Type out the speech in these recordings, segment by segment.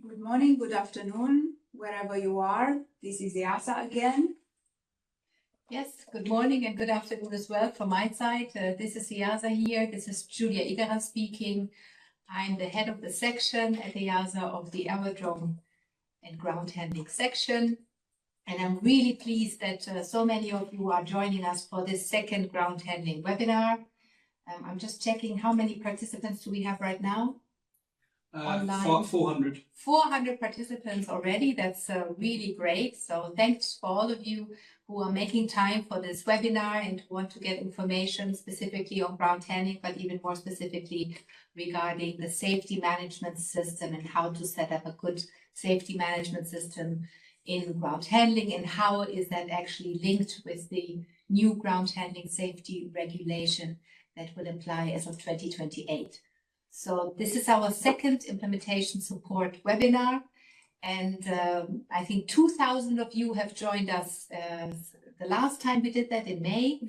Good morning, good afternoon, wherever you are. This is EASA again. Yes, good morning and good afternoon as well from my side. This is EASA here. This is Julia Igera speaking. I'm the head of the section at EASA of the Aerodrome and Ground Handling section. And I'm really pleased that so many of you are joining us for this second ground handling webinar. I'm just checking how many participants do we have right now? Online. 400. 400 participants already. That's really great. So thanks for all of you who are making time for this webinar and want to get information specifically on ground handling, but even more specifically regarding the safety management system and how to set up a good safety management system in ground handling and how is that actually linked with the new ground handling safety regulation that will apply as of 2028. So this is our second implementation support webinar, and I think 2,000 of you have joined us the last time we did that in May,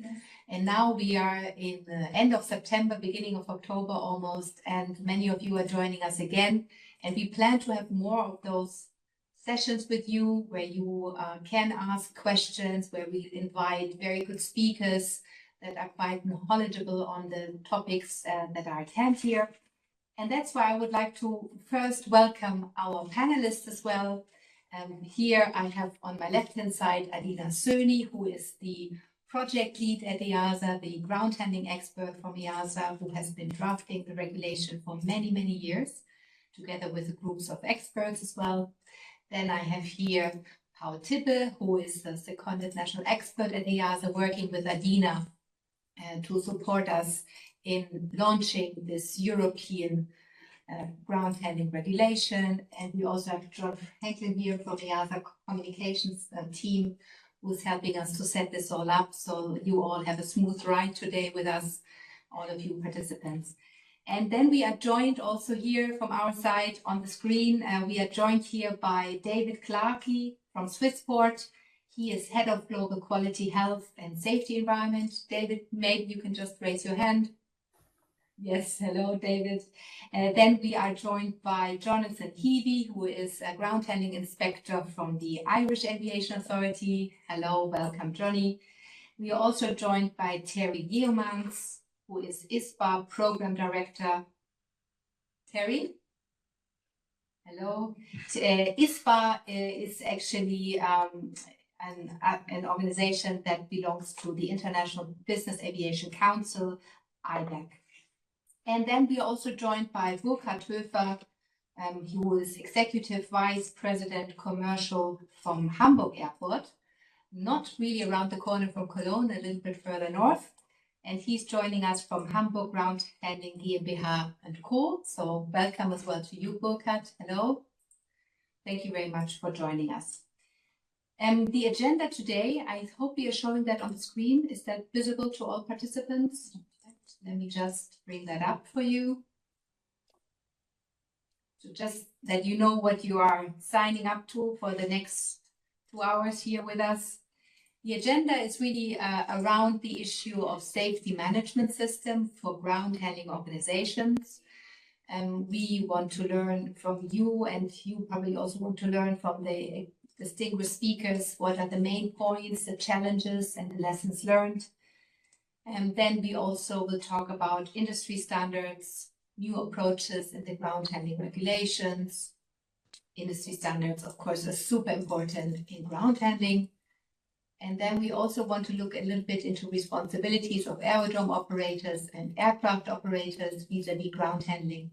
and now we are in the end of September, beginning of October almost, and many of you are joining us again, and we plan to have more of those sessions with you where you can ask questions, where we invite very good speakers that are quite knowledgeable on the topics that are at hand here. And that's why I would like to first welcome our panelists as well. Here I have on my left-hand side Adina Söni, who is the project lead at EASA, the ground handling expert from EASA, who has been drafting the regulation for many, many years, together with groups of experts as well. Then I have here Paul Tippe, who is the seconded national expert at EASA, working with Adina to support us in launching this European ground handling regulation. And we also have John Franklin here from the EASA communications team, who's helping us to set this all up. So you all have a smooth ride today with us, all of you participants. And then we are joined also here from our side on the screen. We are joined here by David Clarkey from Swissport. He is head of global quality, health and safety environment. David, maybe you can just raise your hand. Yes, hello, David. Then we are joined by Jonathan Heavey, who is a ground handling inspector from the Irish Aviation Authority. Hello, welcome, Johnny. We are also joined by Terry Yeomans, who is ISPA Program Director. Terry? Hello. ISPA is actually an organization that belongs to the International Business Aviation Council, IBAC. And then we are also joined by Burkhard Höfer, who is Executive Vice President Commercial from Hamburg Airport, not really around the corner from Cologne, a little bit further north. And he's joining us from Hamburg Ground Handling GmbH and Co. So welcome as well to you, Burkhard. Hello. Thank you very much for joining us. The agenda today, I hope we are showing that on the screen. Is that visible to all participants? Let me just bring that up for you. So just that you know what you are signing up to for the next 2 hours here with us. The agenda is really around the issue of safety management system for ground handling organizations. We want to learn from you, and you probably also want to learn from the distinguished speakers, what are the main points, the challenges and the lessons learned. And then we also will talk about industry standards, new approaches in the ground handling regulations. Industry standards, of course, are super important in ground handling. And then we also want to look a little bit into responsibilities of aerodrome operators and aircraft operators vis-a-vis ground handling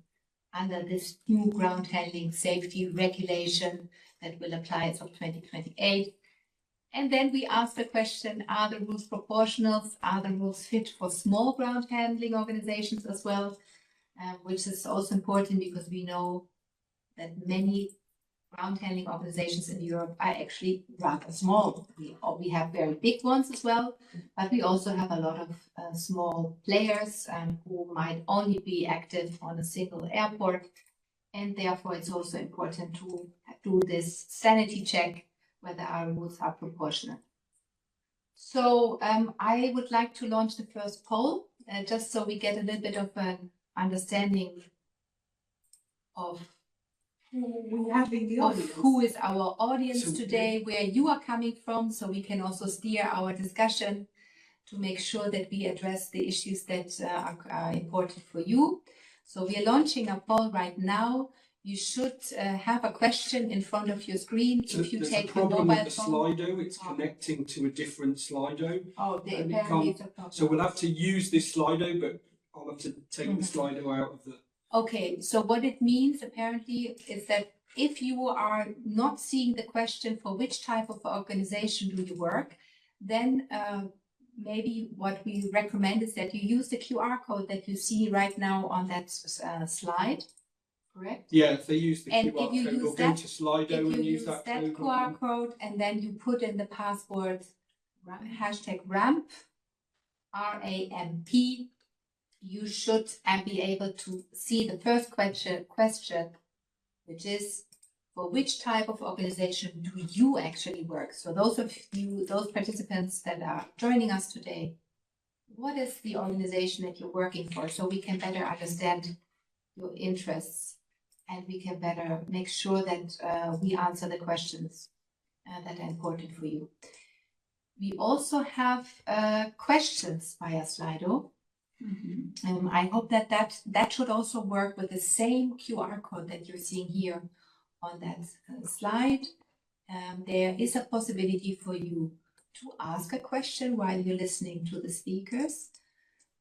under this new ground handling safety regulation that will apply as of 2028. And then we ask the question, are the rules proportional? Are the rules fit for small ground handling organizations as well? Which is also important because we know that many ground handling organizations in Europe are actually rather small. We have very big ones as well, but we also have a lot of small players who might only be active on a single airport. And therefore, it's also important to do this sanity check whether our rules are proportionate. So I would like to launch the first poll, just so we get a little bit of an understanding of who we have in the of audience. who is our audience So- today, where you are coming from, so we can also steer our discussion to make sure that we address the issues that are important for you. So we are launching a poll right now. You should have a question in front of your screen. So if you there's take a your problem mobile with the phone. Slido. It's connecting to a different Slido. Oh, and it apparently can't- it's a problem. So we'll have to use this Slido, but I'll have to take the Slido out of the. Okay, so what it means apparently is that if you are not seeing the question for which type of organization do you work, then maybe what we recommend is that you use the QR code that you see right now on that slide, correct? Yeah, if they use the And QR if you code use or go that- to Slido If you and use use that that code. QR code and then you put in the password hashtag RAMP, RAMP, you should be able to see the first question, which is, for which type of organization do you actually work? So those of you, those participants that are joining us today, what is the organization that you're working for? So we can better understand your interests and we can better make sure that we answer the questions that are important for you. We also have questions via Slido. I hope that should also work with the same QR code that you're seeing here on that slide. There is a possibility for you to ask a question while you're listening to the speakers.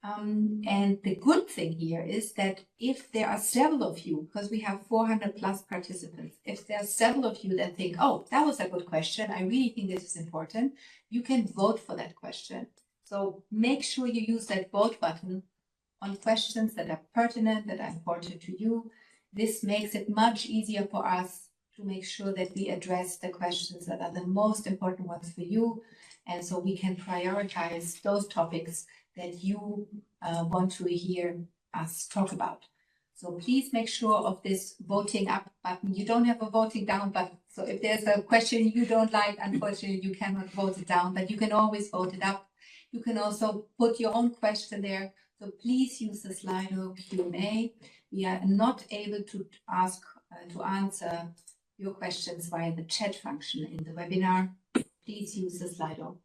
And the good thing here is that if there are several of you, because we have 400 plus participants, if there are several of you that think, oh, that was a good question, I really think this is important, you can vote for that question. So make sure you use that vote button on questions that are pertinent, that are important to you. This makes it much easier for us to make sure that we address the questions that are the most important ones for you. And so we can prioritize those topics that you want to hear us talk about. So please make sure of this voting up button. You don't have a voting down button. So if there's a question you don't like, unfortunately, you cannot vote it down, but you can always vote it up. You can also put your own question there. So please use the Slido Q&A. We are not able to answer your questions via the chat function in the webinar. Please use the Slido.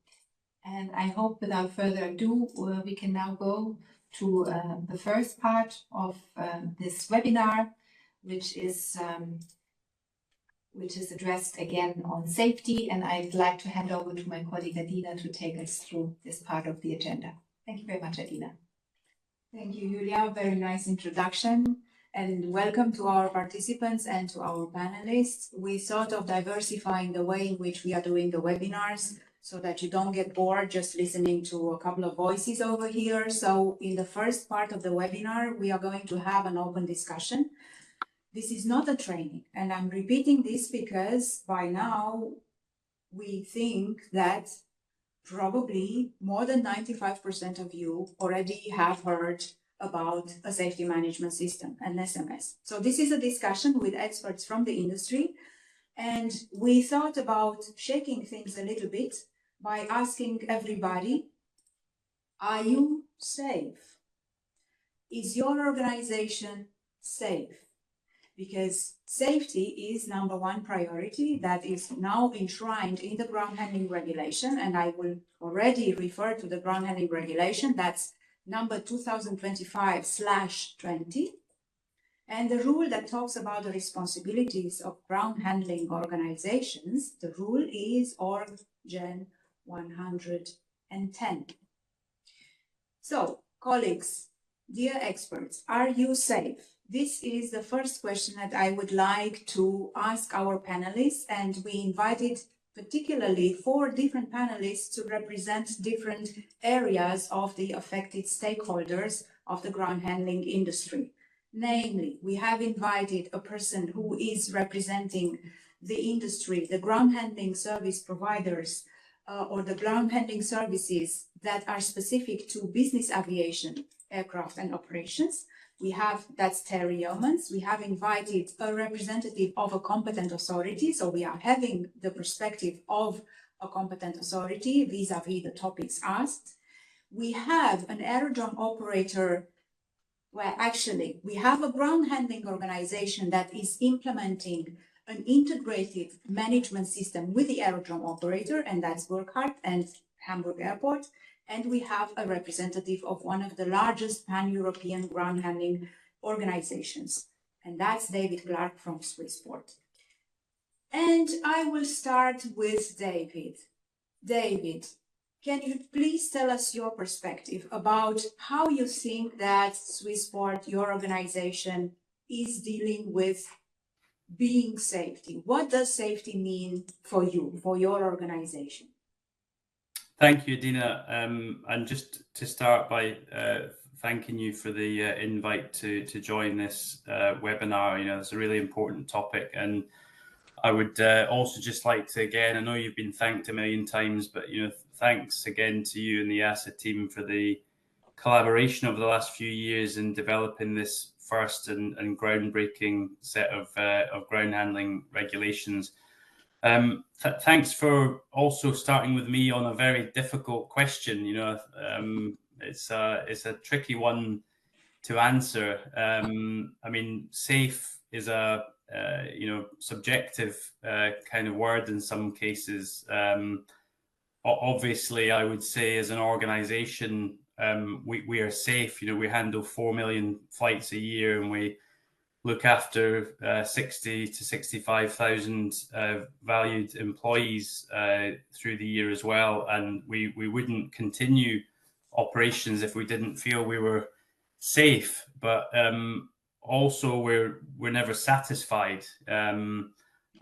And I hope without further ado, we can now go to the first part of this webinar, which is addressed again on safety. And I'd like to hand over to my colleague Adina to take us through this part of the agenda. Thank you very much, Adina. Thank you, Julia. Very nice introduction. And welcome to our participants and to our panelists. We thought of diversifying the way in which we are doing the webinars so that you don't get bored just listening to a couple of voices over here. So in the first part of the webinar, we are going to have an open discussion. This is not a training, and I'm repeating this because by now we think that probably more than 95% of you already have heard about a safety management system, an SMS. So this is a discussion with experts from the industry, and we thought about shaking things a little bit by asking everybody, are you safe? Is your organization safe? Because safety is number one priority that is now enshrined in the ground handling regulation, and I will already refer to the ground handling regulation, that's number 2025/20, and the rule that talks about the responsibilities of ground handling organizations, the rule is Org Gen 110. So, colleagues, dear experts, are you safe? This is the first question that I would like to ask our panelists, and we invited particularly 4 different panelists to represent different areas of the affected stakeholders of the ground handling industry. Namely, we have invited a person who is representing the industry, the ground handling service providers, or the ground handling services that are specific to business aviation, aircraft and operations. That's Terry Yeomans. We have invited a representative of a competent authority. So we are having the perspective of a competent authority vis-a-vis the topics asked. We have an aerodrome operator Well, actually, we have a ground handling organization that is implementing an integrated management system with the aerodrome operator, and that's Burkhardt and Hamburg Airport. And we have a representative of one of the largest pan-European ground handling organizations, and that's David Clark from Swissport. And I will start with David. David, can you please tell us your perspective about how you think that Swissport, your organization, is dealing with being safety? What does safety mean for you, for your organization? Thank you, Dina. And just to start by thanking you for the invite to join this webinar. You know, it's a really important topic, and I would also just like to, again, I know you've been thanked a million times, but you know, thanks again to you and the EASA team for the collaboration over the last few years in developing this first and groundbreaking set of ground handling regulations. Thanks for also starting with me on a very difficult question. You know, it's a tricky one to answer. I mean, safe is a you know, subjective kind of word in some cases. Obviously, I would say as an organization, we are safe. You know, we handle 4 million flights a year, and we look after 60 to 65,000 valued employees through the year as well. And we wouldn't continue operations if we didn't feel we were safe. But also we're never satisfied.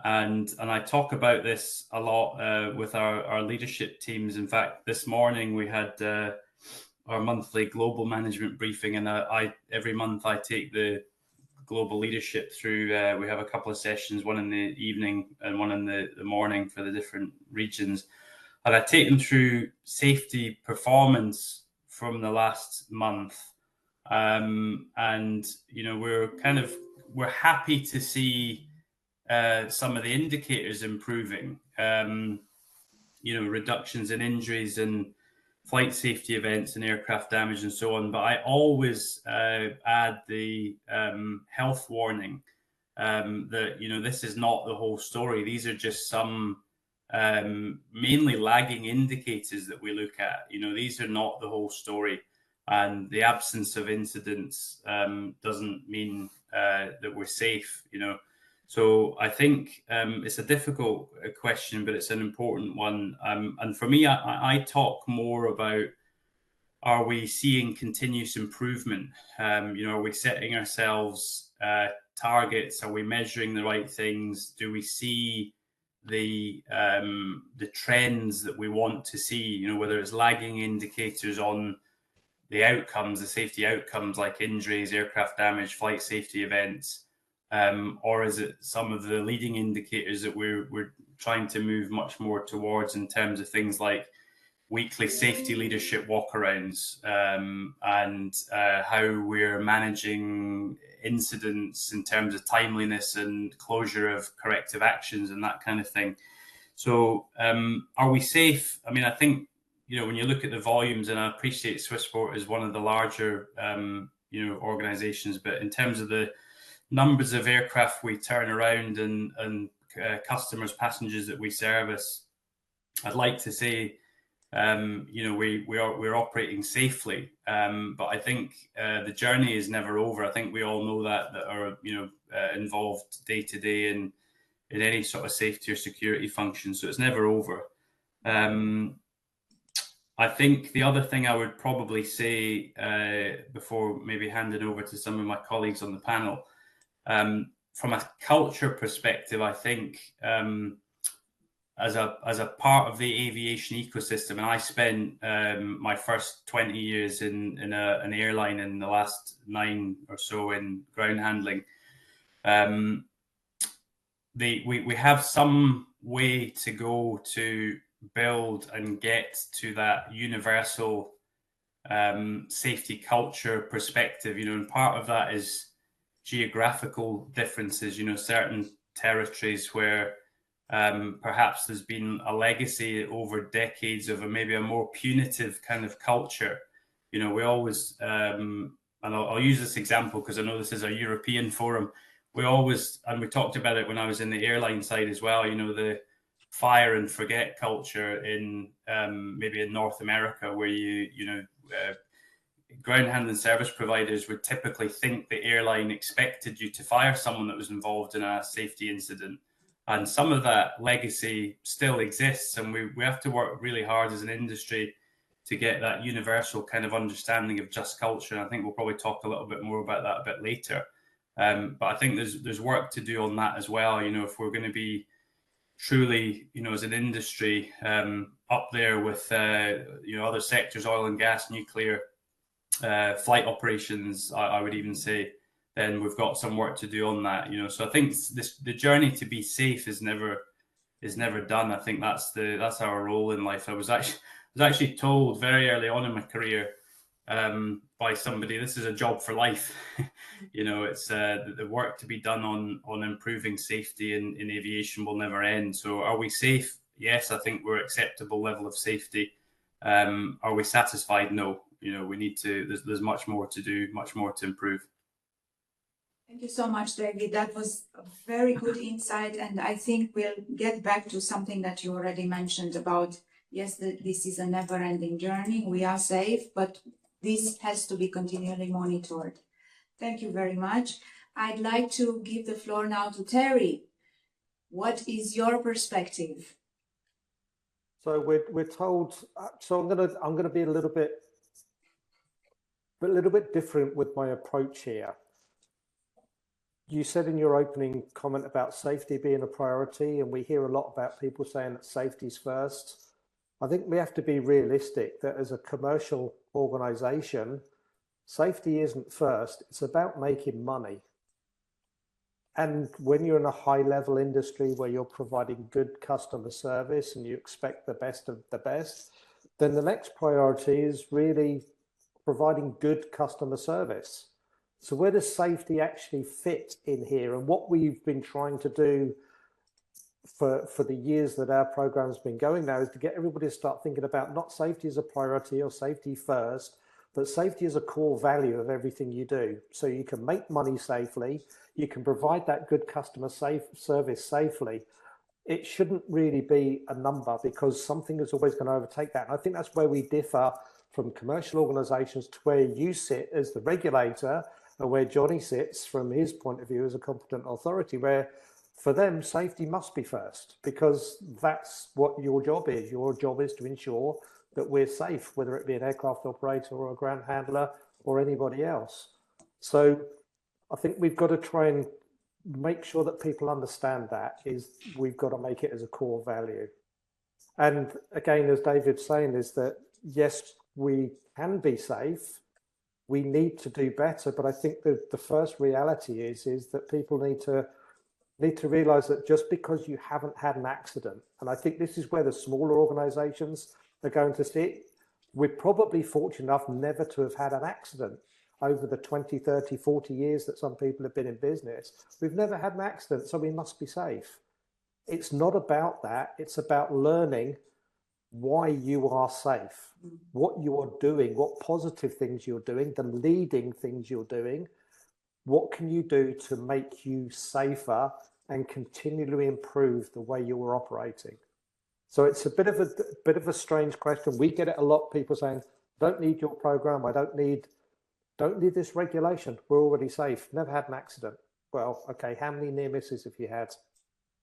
And I talk about this a lot with our leadership teams. In fact, this morning we had our monthly global management briefing, and every month I take the global leadership through. We have a couple of sessions, one in the evening and one in the morning for the different regions, and I take them through safety performance from the last month. And you know, we're happy to see some of the indicators improving. You know, reductions in injuries and flight safety events and aircraft damage and so on. But I always add the health warning that, you know, this is not the whole story. These are just some mainly lagging indicators that we look at. You know, these are not the whole story. And the absence of incidents doesn't mean that we're safe, you know. So I think it's a difficult question, but it's an important one. And for me, I talk more about, are we seeing continuous improvement? You know, are we setting ourselves targets? Are we measuring the right things? Do we see the trends that we want to see? You know, whether it's lagging indicators on the outcomes, the safety outcomes like injuries, aircraft damage, flight safety events, or is it some of the leading indicators that we're trying to move much more towards in terms of things like weekly safety leadership walkarounds, and how we're managing incidents in terms of timeliness and closure of corrective actions and that kind of thing. So are we safe? I mean, I think, you know, when you look at the volumes, and I appreciate Swissport is one of the larger, you know, organizations, but in terms of the numbers of aircraft we turn around and customers, passengers that we service, I'd like to say, you know, we're operating safely, but I think the journey is never over. I think we all know that are, you know, involved day to day in any sort of safety or security function. So it's never over. I think the other thing I would probably say before maybe handing over to some of my colleagues on the panel, from a culture perspective, I think as a part of the aviation ecosystem, and I spent my first 20 years in an airline, and the last 9 or so in ground handling. We have some way to go to build and get to that universal safety culture perspective, you know, and part of that is geographical differences, you know, certain territories where perhaps there's been a legacy over decades of maybe a more punitive kind of culture. You know, we always and I'll use this example because I know this is a European forum. We always, and we talked about it when I was in the airline side as well, you know, the fire and forget culture in maybe in North America, where ground handling service providers would typically think the airline expected you to fire someone that was involved in a safety incident. And some of that legacy still exists, and we have to work really hard as an industry to get that universal kind of understanding of just culture. And I think we'll probably talk a little bit more about that a bit later. But I think there's work to do on that as well. You know, if we're going to be truly, you know, as an industry up there with you know, other sectors, oil and gas, nuclear, flight operations, I would even say, then we've got some work to do on that. You know, so I think the journey to be safe is never done. I think that's our role in life. I was actually told very early on in my career by somebody, this is a job for life. You know, it's the work to be done on improving safety in aviation will never end. So are we safe? Yes, I think we're acceptable level of safety. Are we satisfied? No. You know, we need to, there's much more to do, much more to improve. Thank you so much, David. That was a very good insight. And I think we'll get back to something that you already mentioned about, yes, this is a never-ending journey. We are safe, but this has to be continually monitored. Thank you very much. I'd like to give the floor now to Terry. What is your perspective? So we're told, so I'm gonna be a little bit different with my approach here. You said in your opening comment about safety being a priority, and we hear a lot about people saying that safety's first. I think we have to be realistic that as a commercial organization, safety isn't first, it's about making money. And when you're in a high level industry where you're providing good customer service and you expect the best of the best, then the next priority is really providing good customer service. So where does safety actually fit in here? And what we've been trying to do for the years that our program's been going now is to get everybody to start thinking about not safety as a priority or safety first, but safety is a core value of everything you do. So you can make money safely, you can provide that good customer service safely. It shouldn't really be a number because something is always going to overtake that. And I think that's where we differ from commercial organizations to where you sit as the regulator and where Johnny sits from his point of view as a competent authority, where for them, safety must be first because that's what your job is. Your job is to ensure that we're safe, whether it be an aircraft operator or a ground handler or anybody else. So I think we've got to try and make sure that people understand that is we've got to make it as a core value. And again, as David's saying, is that yes, we can be safe. We need to do better, but I think that the first reality is that people need to realize that just because you haven't had an accident, and I think this is where the smaller organizations are going to sit, we're probably fortunate enough never to have had an accident over the 20, 30, 40 years that some people have been in business. We've never had an accident, so we must be safe. It's not about that. It's about learning why you are safe, what you are doing, what positive things you're doing, the leading things you're doing. What can you do to make you safer and continually improve the way you are operating? So it's a bit of a strange question. We get it a lot. People saying, "Don't need your program. I don't need this regulation. We're already safe. Never had an accident." Well, okay. How many near misses have you had?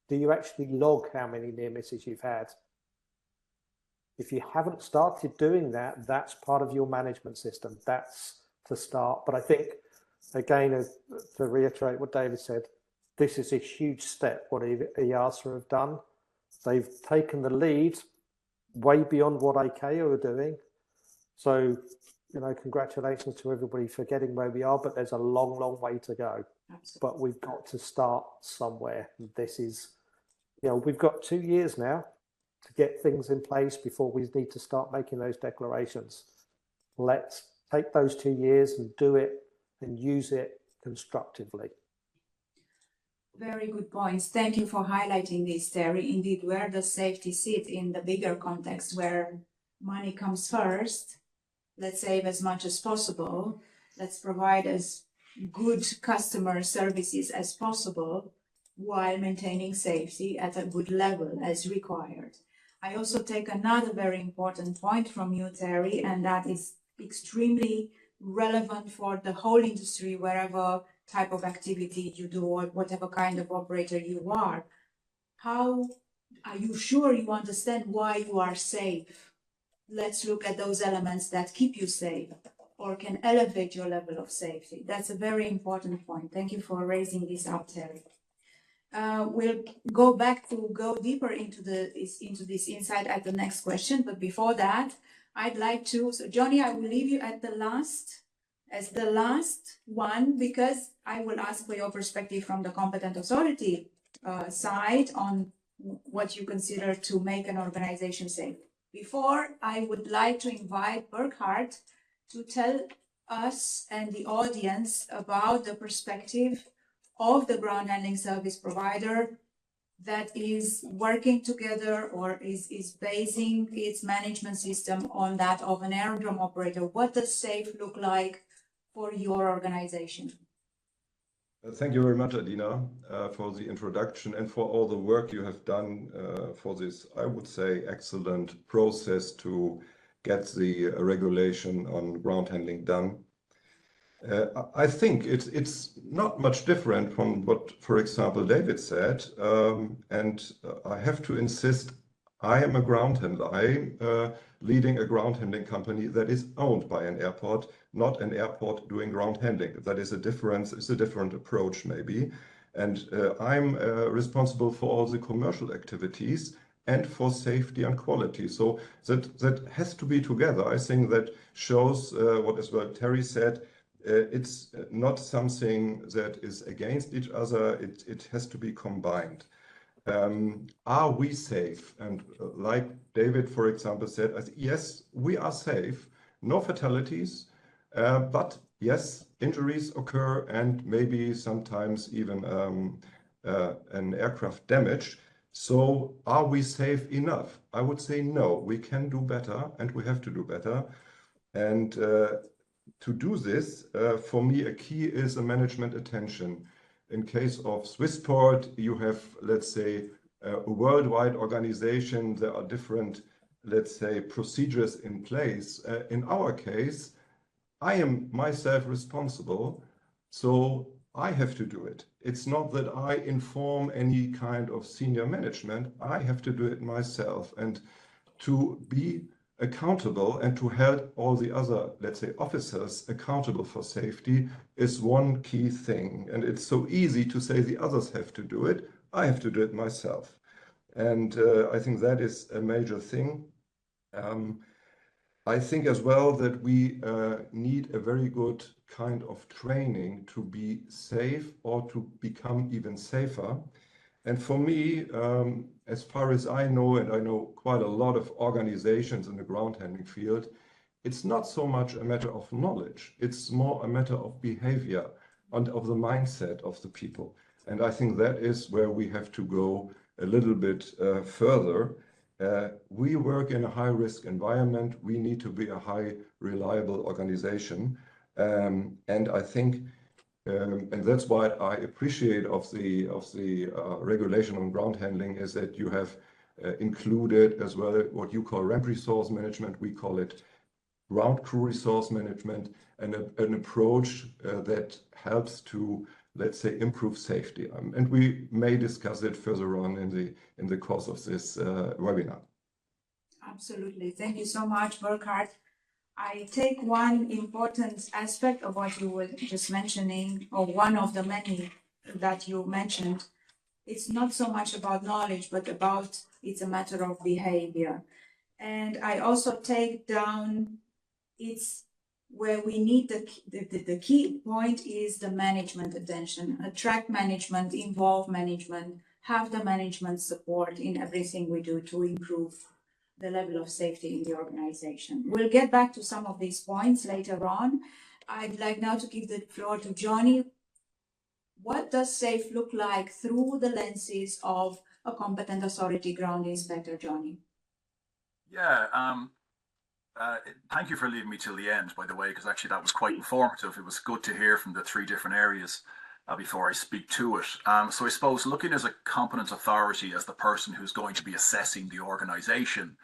Do you actually log how many near misses you've had? If you haven't started doing that, that's part of your management system. That's to start. But I think, again, to reiterate what David said, this is a huge step what EASA have done. They've taken the lead way beyond what ICAO are doing. So, you know, congratulations to everybody for getting where we are, but there's a long, long way to go. Absolutely. But we've got to start somewhere. This is, you know, we've got 2 years now to get things in place before we need to start making those declarations. Let's take those 2 years and do it and use it constructively. Very good points. Thank you for highlighting this, Terry. Indeed, where does safety sit in the bigger context where money comes first? Let's save as much as possible. let's provide as good customer services as possible while maintaining safety at a good level as required. I also take another very important point from you, Terry, and that is extremely relevant for the whole industry, wherever type of activity you do or whatever kind of operator you are. How are you sure you understand why you are safe? Let's look at those elements that keep you safe or can elevate your level of safety. That's a very important point. Thank you for raising this up, Terry. We'll go deeper into this insight at the next question, but before that, I'd like to, so Johnny, I will leave you at the last one, because I will ask for your perspective from the competent authority side on what you consider to make an organization safe. Before, I would like to invite Burkhard to tell us and the audience about the perspective of the ground handling service provider that is working together or is basing its management system on that of an aerodrome operator. What does SAFE look like for your organization? Thank you very much, Adina, for the introduction and for all the work you have done for this, I would say, excellent process to get the regulation on ground handling done. I think it's not much different from what, for example, David said, and I have to insist, I am a ground handler. I'm leading a ground handling company that is owned by an airport, not an airport doing ground handling. That is a difference, it's a different approach maybe. And I'm responsible for all the commercial activities and for safety and quality. So that has to be together. I think that shows what as well Terry said, it's not something that is against each other, it has to be combined. Are we safe? And like David, for example, said, yes, we are safe, no fatalities, but yes, injuries occur and maybe sometimes even an aircraft damage. So are we safe enough? I would say no, we can do better and we have to do better. And to do this, for me, a key is a management attention. In case of Swissport, you have, let's say, a worldwide organization. There are different, let's say, procedures in place. In our case, I am myself responsible, so I have to do it. It's not that I inform any kind of senior management. I have to do it myself. And to be accountable and to hold all the other, let's say, officers accountable for safety is one key thing. And it's so easy to say the others have to do it. I have to do it myself. And I think that is a major thing. I think as well that we need a very good kind of training to be safe or to become even safer. And for me, as far as I know, and I know quite a lot of organizations in the ground handling field, it's not so much a matter of knowledge. It's more a matter of behavior and of the mindset of the people. And I think that is where we have to go a little bit further. We work in a high-risk environment. We need to be a high reliable organization. And I think and that's why I appreciate of the regulation on ground handling is that you have included as well what you call ramp resource management. We call it ground crew resource management, and an approach that helps to, let's say, improve safety. And we may discuss it further on in the course of this webinar. Absolutely. Thank you so much, Burkhard. I take one important aspect of what you were just mentioning, or one of the many that you mentioned. It's not so much about knowledge, but it's a matter of behavior. And I also take down, it's where we need the key point is the management attention, attract management, involve management, have the management support in everything we do to improve the level of safety in the organization. We'll get back to some of these points later on. I'd like now to give the floor to Johnny. What does SAFE look like through the lenses of a competent authority ground inspector, Johnny? Yeah, Thank you for leaving me till the end, by the way, because actually that was quite informative. It was good to hear from the three different areas before I speak to it. So I suppose looking as a competent authority, as the person who's going to be assessing the organisation,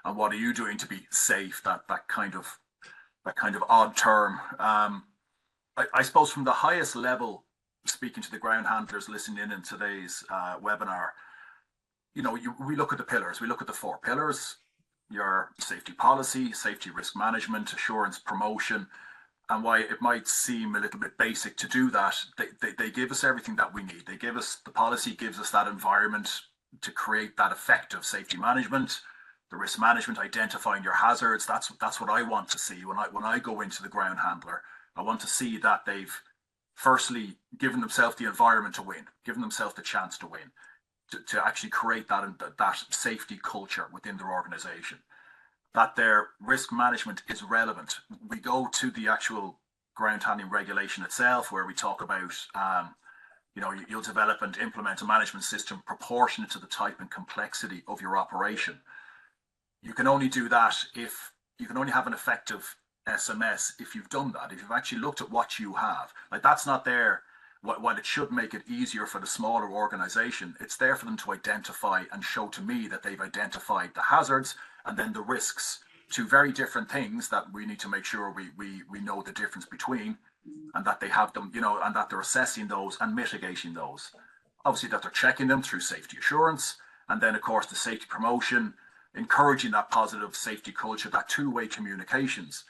and what are you doing to be safe? That kind of odd term. I suppose from the highest level, speaking to the ground handlers listening in today's webinar, we look at the pillars. We look at the 4 pillars: your safety policy, safety risk management, assurance, promotion. And why it might seem a little bit basic to do that, they give us everything that we need. The policy gives us that environment to create that effective safety management, the risk management, identifying your hazards. That's what I want to see when I go into the ground handler. I want to see that they've firstly given themselves the environment to win, given themselves the chance to win, to actually create that safety culture within their organization, that their risk management is relevant. We go to the actual ground handling regulation itself, where we talk about, you'll develop and implement a management system proportionate to the type and complexity of your operation. You can only do that if you can only have an effective SMS if you've done that, if you've actually looked at what you have. Like, that's not there. While it should make it easier for the smaller organization, it's there for them to identify and show to me that they've identified the hazards and then the risks, 2 very different things that we need to make sure we know the difference between, and that they have them, and that they're assessing those and mitigating those. Obviously, that they're checking them through safety assurance, and then of course the safety promotion, encouraging that positive safety culture, that 2-way communications.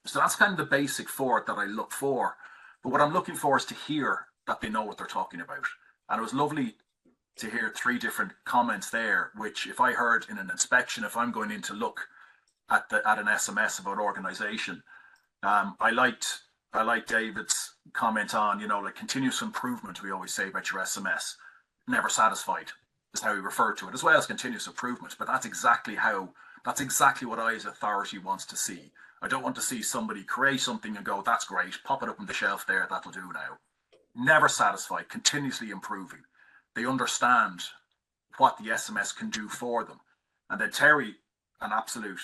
So that's kind of the basic 4 that I look for. But what I'm looking for is to hear that they know what they're talking about. And it was lovely to hear 3 different comments there, which if I heard in an inspection, if I'm going in to look at an SMS of an organization, I liked David's comment on, like continuous improvement. We always say about your SMS, never satisfied is how we refer to it, as well as continuous improvement. But that's exactly what I as authority wants to see. I don't want to see somebody create something and go, that's great, pop it up on the shelf there, that'll do now. Never satisfied, continuously improving. They understand what the SMS can do for them. And then Terry, an absolute,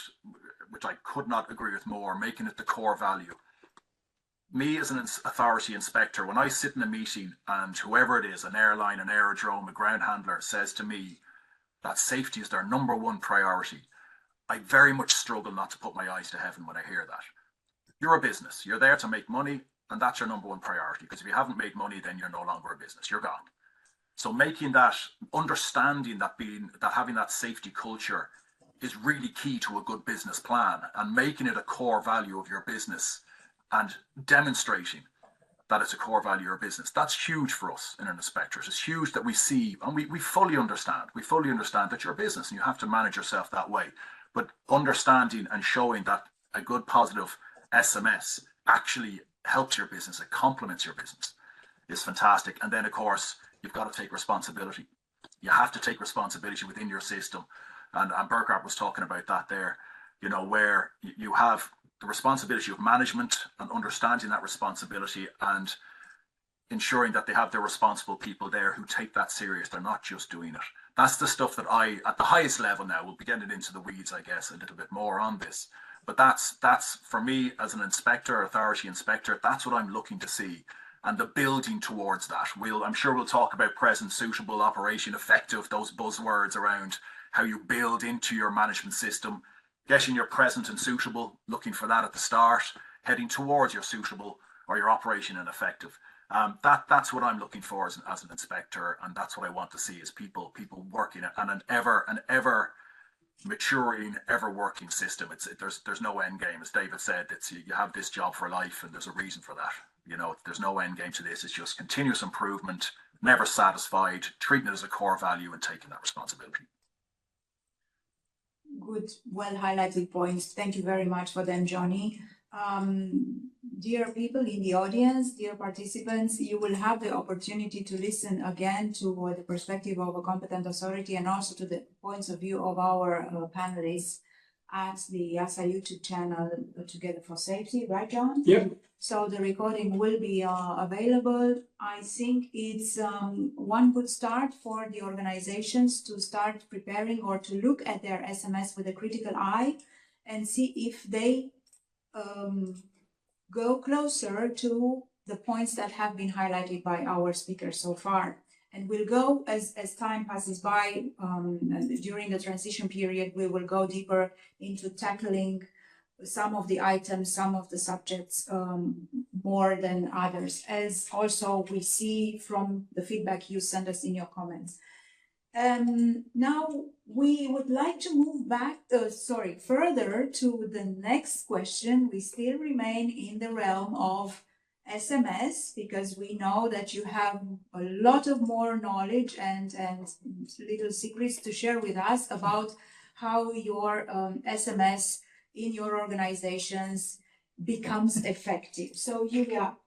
which I could not agree with more, making it the core value. Me as an authority inspector, when I sit in a meeting and whoever it is, an airline, an aerodrome, a ground handler, says to me that safety is their #1 priority, I very much struggle not to put my eyes to heaven when I hear that. You're a business. You're there to make money, and that's your #1 priority. Because if you haven't made money, then you're no longer a business. You're gone. So making that, understanding that having that safety culture is really key to a good business plan, and making it a core value of your business and demonstrating that it's a core value of your business. That's huge for us in an inspector. It's huge that we see, and we fully understand. We fully understand that you're a business and you have to manage yourself that way. But understanding and showing that a good positive SMS actually helps your business, it complements your business, is fantastic. And then of course, you've got to take responsibility. You have to take responsibility within your system. And Burkhard was talking about that there, where you have the responsibility of management and understanding that responsibility and ensuring that they have the responsible people there who take that serious. They're not just doing it. That's the stuff that at the highest level now, we'll be getting into the weeds, I guess, a little bit more on this. But that's for me as an inspector, authority inspector, that's what I'm looking to see. And the building towards that. I'm sure we'll talk about present, suitable, operation, effective, those buzzwords around how you build into your management system, getting your present and suitable, looking for that at the start, heading towards your suitable or your operation and effective. That's what I'm looking for as an inspector, and that's what I want to see is people working and an ever maturing, ever working system. There's no end game, as David said. You have this job for life, and there's a reason for that. There's no end game to this. It's just continuous improvement, never satisfied, treating it as a core value and taking that responsibility. Good, well highlighted points. Thank you very much for them, Johnny. Dear people in the audience, dear participants, you will have the opportunity to listen again to the perspective of a competent authority and also to the points of view of our panelists at the EASA YouTube channel, Together for Safety, right, John? Yep. So the recording will be available. I think it's one good start for the organizations to start preparing or to look at their SMS with a critical eye and see if they go closer to the points that have been highlighted by our speakers so far. And we'll go, as time passes by, during the transition period, we will go deeper into tackling some of the items, some of the subjects more than others, as also we see from the feedback you send us in your comments. Now we would like to move back, further to the next question. We still remain in the realm of SMS, because we know that you have a lot of more knowledge and little secrets to share with us about how your SMS in your organizations becomes effective. So Julia,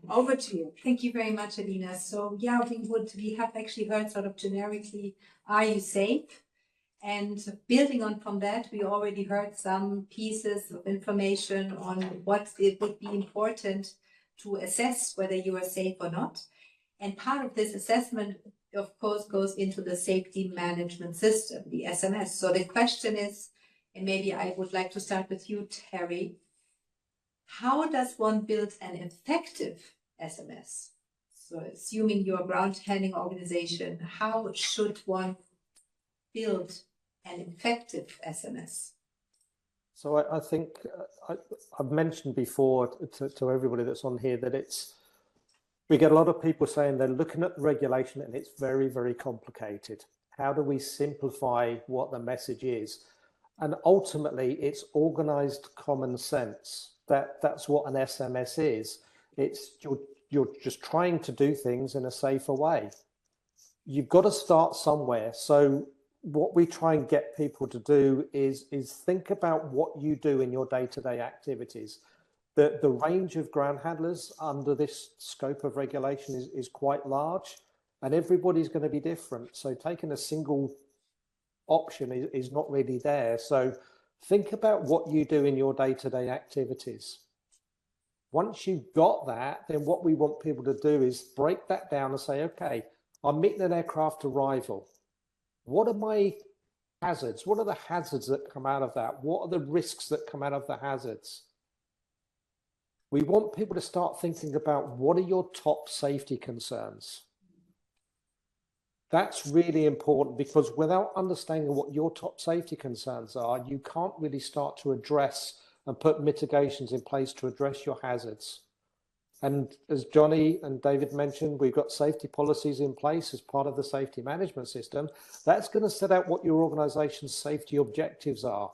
over to you. Thank you very much, Alina. So yeah, we have actually heard sort of generically, are you safe? And building on from that, we already heard some pieces of information on what it would be important to assess whether you are safe or not. And part of this assessment, of course, goes into the safety management system, the SMS. So the question is, and maybe I would like to start with you, Terry, how does one build an effective SMS? So assuming you're a ground handling organization, how should one build an effective SMS? So I think I've mentioned before to everybody that's on here that we get a lot of people saying they're looking at the regulation and it's very, very complicated. How do we simplify what the message is? And ultimately, it's organized common sense. That's what an SMS is. It's you're just trying to do things in a safer way. You've got to start somewhere. So what we try and get people to do is think about what you do in your day-to-day activities. The range of ground handlers under this scope of regulation is quite large, and everybody's going to be different. So taking a single option is not really there. So think about what you do in your day-to-day activities. Once you've got that, then what we want people to do is break that down and say, okay, I'm meeting an aircraft arrival. What are my hazards? What are the hazards that come out of that? What are the risks that come out of the hazards? We want people to start thinking about what are your top safety concerns. That's really important, because without understanding what your top safety concerns are, you can't really start to address and put mitigations in place to address your hazards. And as Johnny and David mentioned, we've got safety policies in place as part of the safety management system. That's going to set out what your organization's safety objectives are.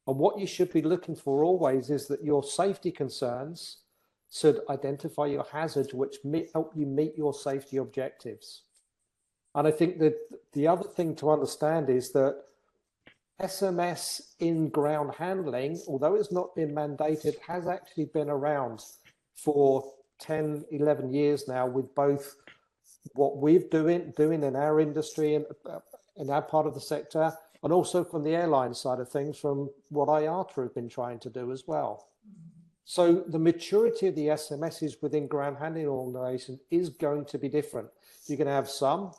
And what you should be looking for always is that your safety concerns should identify your hazards, which help you meet your safety objectives. And I think that the other thing to understand is that SMS in ground handling, although it's not been mandated, has actually been around for 10, 11 years now, with both what we're doing in our industry and in our part of the sector, and also from the airline side of things, from what IATA have been trying to do as well. So the maturity of the SMSs within ground handling organizations is going to be different. You're going to have some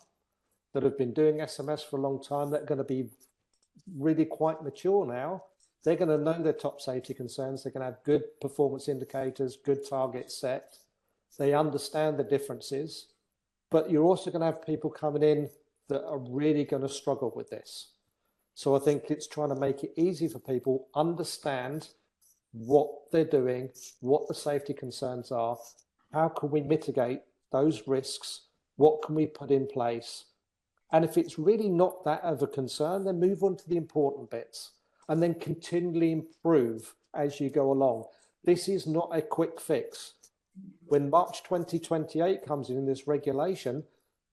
that have been doing SMS for a long time that are going to be really quite mature now. They're going to know their top safety concerns. They're going to have good performance indicators, good targets set. They understand the differences, but you're also going to have people coming in that are really going to struggle with this. So I think it's trying to make it easy for people to understand what they're doing, what the safety concerns are, how can we mitigate those risks, what can we put in place. And if it's really not that of a concern, then move on to the important bits and then continually improve as you go along. This is not a quick fix. When March 2028 comes in this regulation,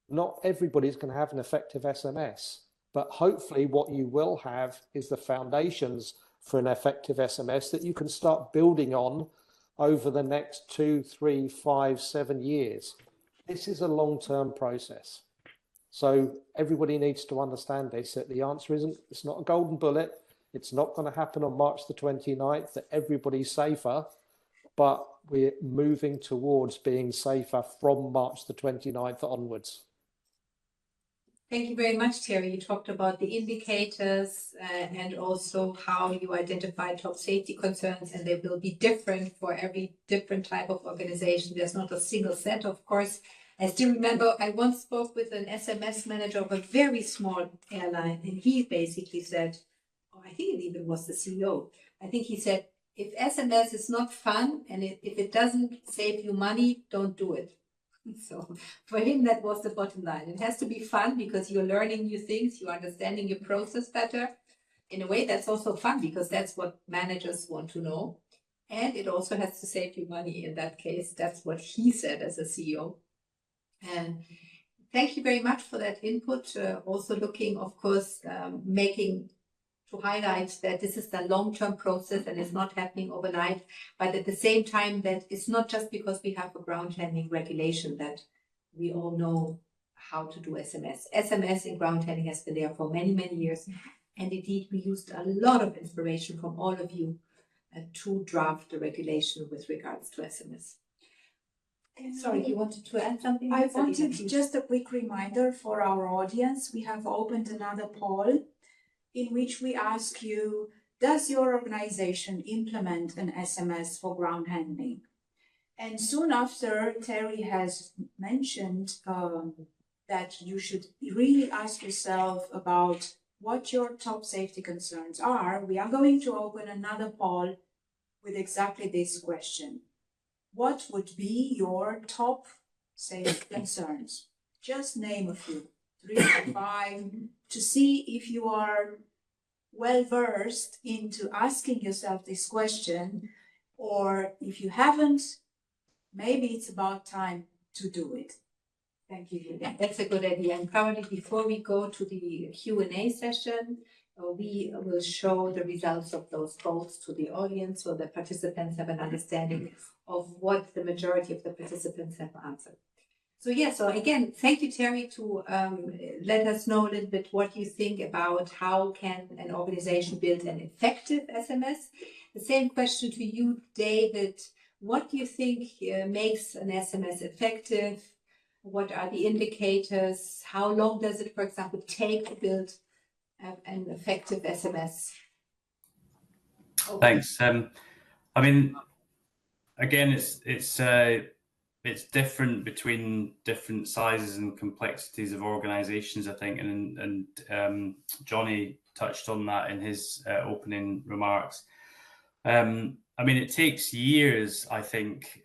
not everybody's going to have an effective SMS, but hopefully what you will have is the foundations for an effective SMS that you can start building on over the next 2, 3, 5, 7 years. This is a long-term process. So everybody needs to understand this, that the answer isn't, it's not a golden bullet. It's not going to happen on March the 29th that everybody's safer, but we're moving towards being safer from March the 29th onwards. Thank you very much, Terry. You talked about the indicators and also how you identify top safety concerns, and they will be different for every different type of organization. There's not a single set, of course. I still remember I once spoke with an SMS manager of a very small airline, and he basically said, oh, I think it even was the CEO. I think he said, if SMS is not fun and if it doesn't save you money, don't do it. So for him, that was the bottom line. It has to be fun because you're learning new things, you're understanding your process better. In a way, that's also fun because that's what managers want to know. And it also has to save you money in that case. That's what he said as a CEO. And thank you very much for that input. Also looking, of course, to highlight that this is a long-term process and it's not happening overnight, but at the same time that it's not just because we have a ground handling regulation that we all know how to do SMS. SMS in ground handling has been there for many, many years. And indeed, we used a lot of inspiration from all of you to draft the regulation with regards to SMS. Sorry, you wanted to add something? I wanted just a quick reminder for our audience. We have opened another poll in which we ask you, does your organization implement an SMS for ground handling? And soon after, Terry has mentioned that you should really ask yourself about what your top safety concerns are. We are going to open another poll with exactly this question. What would be your top safety concerns? Just name a few, 3 to 5, to see if you are well versed into asking yourself this question, or if you haven't, maybe it's about time to do it. Thank you, Julia. That's a good idea. And probably before we go to the Q&A session, we will show the results of those polls to the audience so that participants have an understanding of what the majority of the participants have answered. So again, thank you, Terry, to let us know a little bit what you think about how can an organization build an effective SMS. The same question to you, David. What do you think makes an SMS effective? What are the indicators? How long does it, for example, take to build an effective SMS? Thanks. I mean, again, it's different between different sizes and complexities of organizations, I think, and Johnny touched on that in his opening remarks. I mean, it takes years, I think,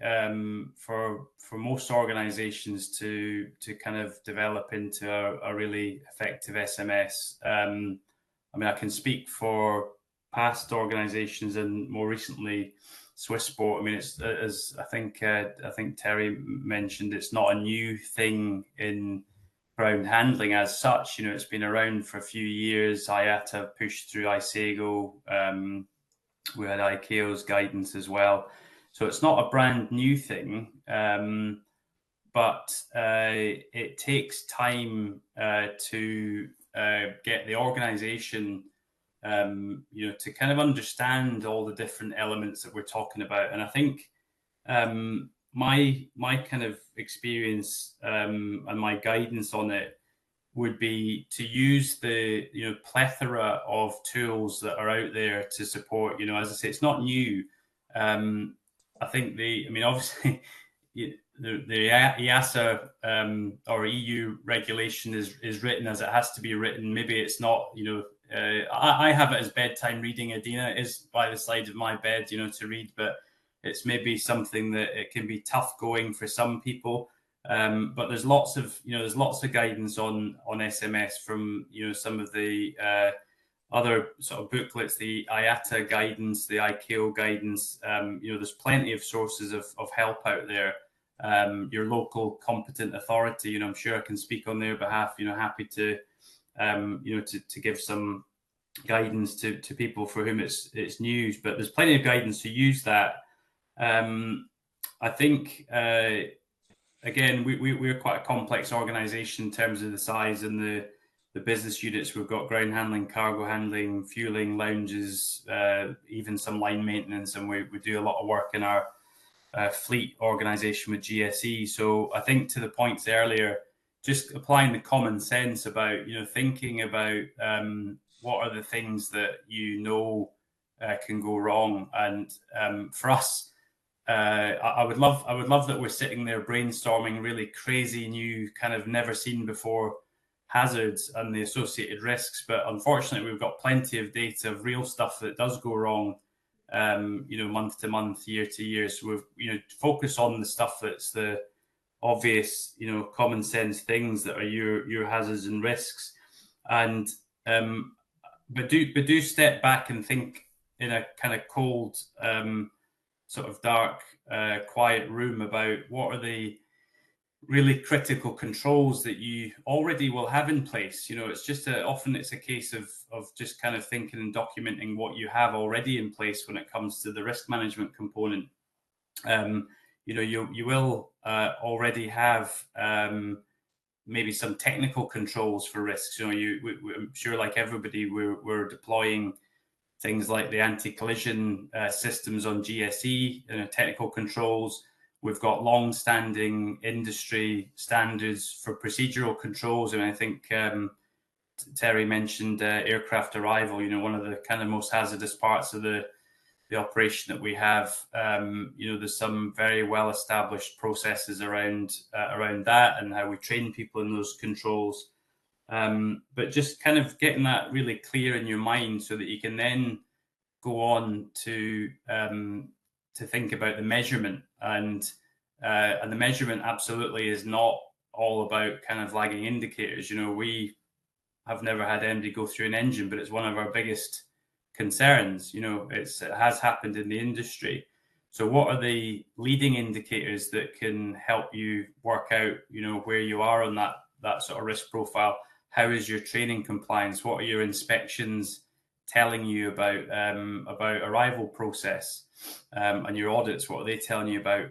for most organizations to kind of develop into a really effective SMS. I mean, I can speak for past organizations and more recently Swissport. I mean, it's, as I think Terry mentioned, it's not a new thing in ground handling as such. You know, it's been around for a few years. IATA pushed through ISAGO. We had ICAO's guidance as well. So it's not a brand new thing, but it takes time to get the organization you know, to kind of understand all the different elements that we're talking about. And I think my kind of experience and my guidance on it would be to use the, you know, plethora of tools that are out there to support, you know, as I say, it's not new. I think I mean, obviously the EASA or EU regulation is written as it has to be written. Maybe it's not, you know, I have it as bedtime reading. Adina is by the side of my bed, you know, to read, but it's maybe something that it can be tough going for some people. But there's lots of guidance on SMS from, you know, some of the other sort of booklets, the IATA guidance, the ICAO guidance. You know, there's plenty of sources of help out there. Your local competent authority, you know, I'm sure I can speak on their behalf. You know, happy to you know, to give some guidance to people for whom it's news. But there's plenty of guidance to use that. I think. Again, we're quite a complex organization in terms of the size and the business units. We've got ground handling, cargo handling, fueling, lounges, even some line maintenance, and we do a lot of work in our fleet organization with GSE. So I think to the points earlier, just applying the common sense about, thinking about what are the things that can go wrong. And for us, I would love that we're sitting there brainstorming really crazy new kind of never seen before hazards and the associated risks. But unfortunately, we've got plenty of data of real stuff that does go wrong, month to month, year to year. So we've, focus on the stuff that's the obvious, common sense things that are your hazards and risks. And but do step back and think in a kind of cold, sort of dark, quiet room about what are the really critical controls that you already will have in place. It's just often it's a case of just kind of thinking and documenting what you have already in place when it comes to the risk management component. You will already have maybe some technical controls for risks. I'm sure, like everybody, we're deploying things like the anti-collision systems on GSE, technical controls. We've got long-standing industry standards for procedural controls, and I think Terry mentioned aircraft arrival. One of the kind of most hazardous parts of the operation that we have. There's some very well-established processes around that and how we train people in those controls. But just kind of getting that really clear in your mind so that you can then go on to think about the measurement. And the measurement absolutely is not all about kind of lagging indicators. We have never had anybody go through an engine, but it's one of our biggest concerns. It has happened in the industry. So what are the leading indicators that can help you work out, where you are on that sort of risk profile? How is your training compliance? What are your inspections telling you about arrival process, and your audits? What are they telling you about?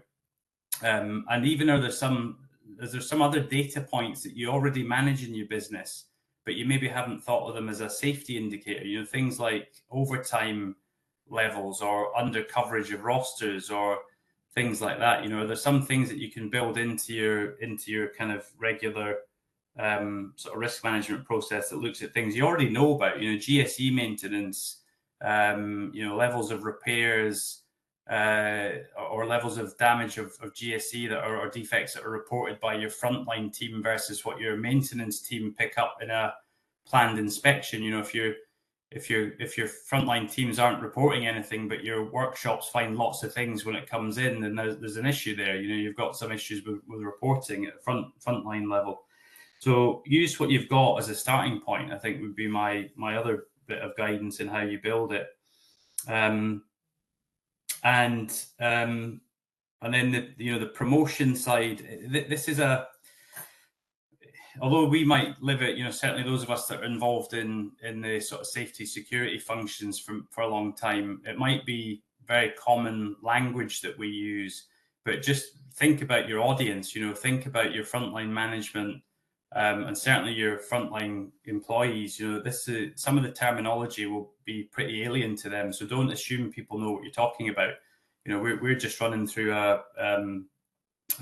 And even is there some other data points that you already manage in your business, but you maybe haven't thought of them as a safety indicator? Things like overtime levels or under coverage of rosters or things like that. There's some things that you can build into your kind of regular sort of risk management process that looks at things you already know about. GSE maintenance, levels of repairs, or levels of damage of GSE that are, or defects that are reported by your frontline team versus what your maintenance team pick up in a planned inspection. If your frontline teams aren't reporting anything, but your workshops find lots of things when it comes in, then there's an issue there. You've got some issues with reporting at frontline level. So use what you've got as a starting point, I think, would be my other bit of guidance in how you build it. And then the promotion side. This is although we might live it, certainly those of us that are involved in the sort of safety security functions for a long time, it might be very common language that we use. But just think about your audience. Think about your frontline management. And certainly your frontline employees. Some of the terminology will be pretty alien to them, so don't assume people know what you're talking about. We're just running through a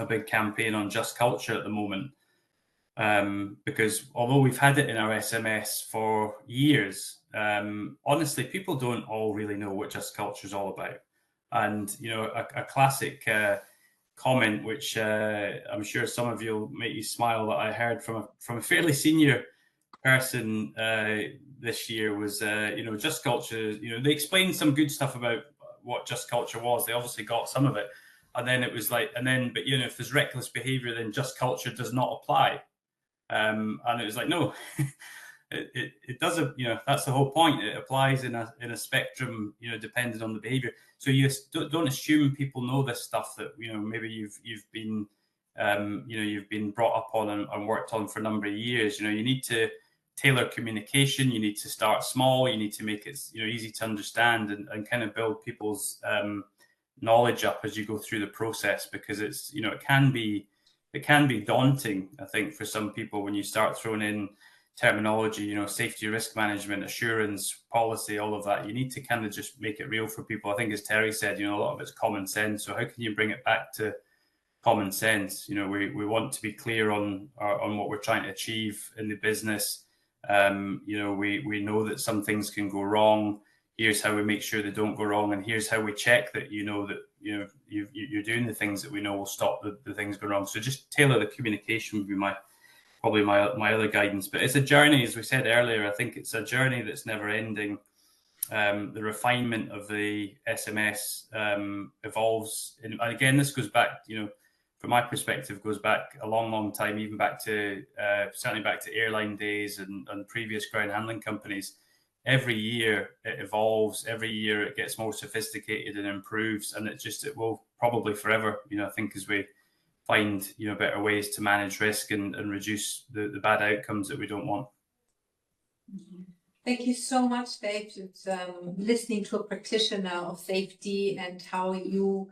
big campaign on just culture at the moment, because although we've had it in our SMS for years, honestly, people don't all really know what just culture is all about. And a classic comment, which I'm sure some of you will make you smile, that I heard from a fairly senior person this year was, just culture. They explained some good stuff about what just culture was. They obviously got some of it, and then it was like, but if there's reckless behavior, then just culture does not apply. And it was like, no, it doesn't. That's the whole point. It applies in a spectrum, depending on the behavior. So you don't assume people know this stuff that maybe you've been brought up on and worked on for a number of years. You need to tailor communication. You need to start small. You need to make it easy to understand and kind of build people's knowledge up as you go through the process, because it's it can be daunting, I think, for some people when you start throwing in terminology, safety, risk management, assurance, policy, all of that. You need to kind of just make it real for people. I think, as Terry said, a lot of it's common sense. So how can you bring it back to common sense. You know, we want to be clear on what we're trying to achieve in the business. You know, we know that some things can go wrong. Here's how we make sure they don't go wrong, and here's how we check that you're doing the things that we know will stop the things going wrong. So just tailor the communication would be probably my other guidance. But it's a journey, as we said earlier. I think it's a journey that's never ending. The refinement of the SMS evolves, and again, this goes back, you know, from my perspective, goes back a long time, even back to certainly back to airline days and previous ground handling companies. Every year it evolves, every year it gets more sophisticated and improves, and it will probably forever, you know, I think, as we find, you know, better ways to manage risk and reduce the bad outcomes that we don't want. Thank you so much, Dave. It's, listening to a practitioner of safety and how you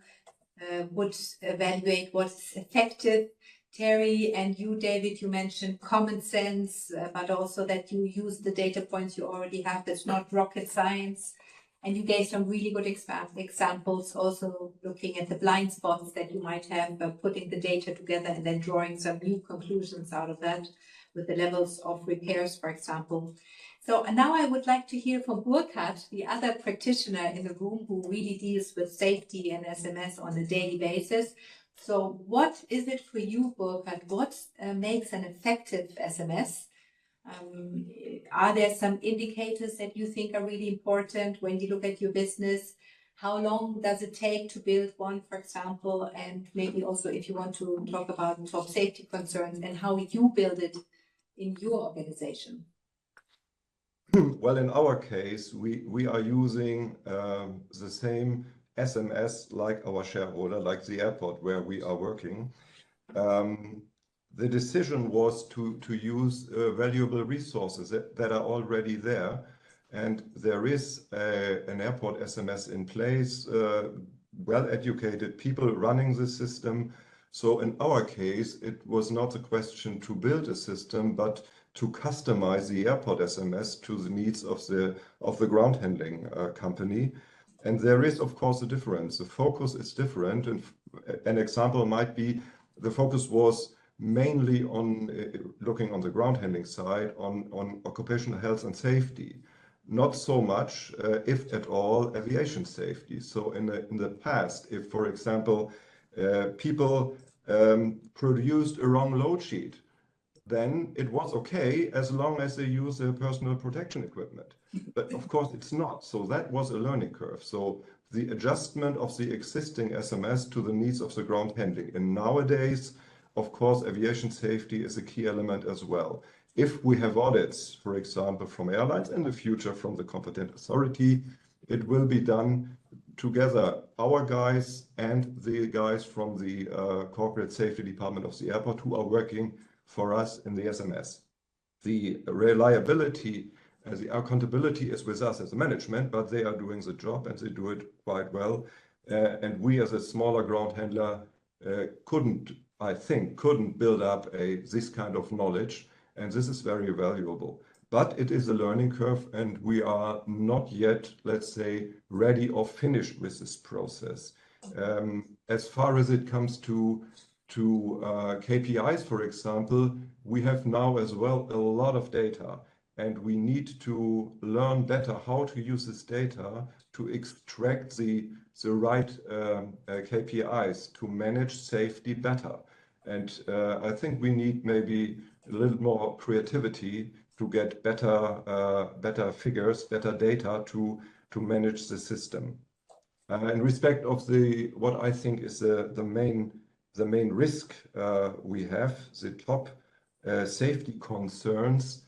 would evaluate what's effective. Terry, and you, David, you mentioned common sense, but also that you use the data points you already have. That's not rocket science. And you gave some really good examples, also looking at the blind spots that you might have, putting the data together and then drawing some new conclusions out of that with the levels of repairs, for example. So now I would like to hear from Burkhard, the other practitioner in the room who really deals with safety and SMS on a daily basis. So what is it for you, Burkhard? What makes an effective SMS? Are there some indicators that you think are really important when you look at your business? How long does it take to build one, for example? And maybe also if you want to talk about top safety concerns and how you build it in your organization. Well, in our case, we are using the same SMS like our shareholder, like the airport where we are working. The decision was to use valuable resources that are already there. And there is an airport SMS in place, well-educated people running the system. So in our case, it was not a question to build a system, but to customize the airport SMS to the needs of the ground handling company. And there is, of course, a difference. The focus is different. And an example might be the focus was mainly on looking on the ground handling side on occupational health and safety, not so much, if at all, aviation safety. So in the past, if, for example, people produced a wrong load sheet, then it was okay as long as they use their personal protection equipment. But of course it's not. So that was a learning curve. So the adjustment of the existing SMS to the needs of the ground handling. And nowadays, of course, aviation safety is a key element as well. If we have audits, for example, from airlines, in the future from the competent authority, it will be done together, our guys and the guys from the corporate safety department of the airport who are working for us in the SMS. The reliability and the accountability is with us as a management, but they are doing the job and they do it quite well. And we as a smaller ground handler couldn't build up this kind of knowledge. And this is very valuable. But it is a learning curve and we are not yet, let's say, ready or finished with this process. As far as it comes to KPIs, for example, we have now as well a lot of data and we need to learn better how to use this data to extract the right KPIs to manage safety better. And I think we need maybe a little more creativity to get better figures, better data to manage the system. In respect of what I think is the main risk we have, the top safety concerns.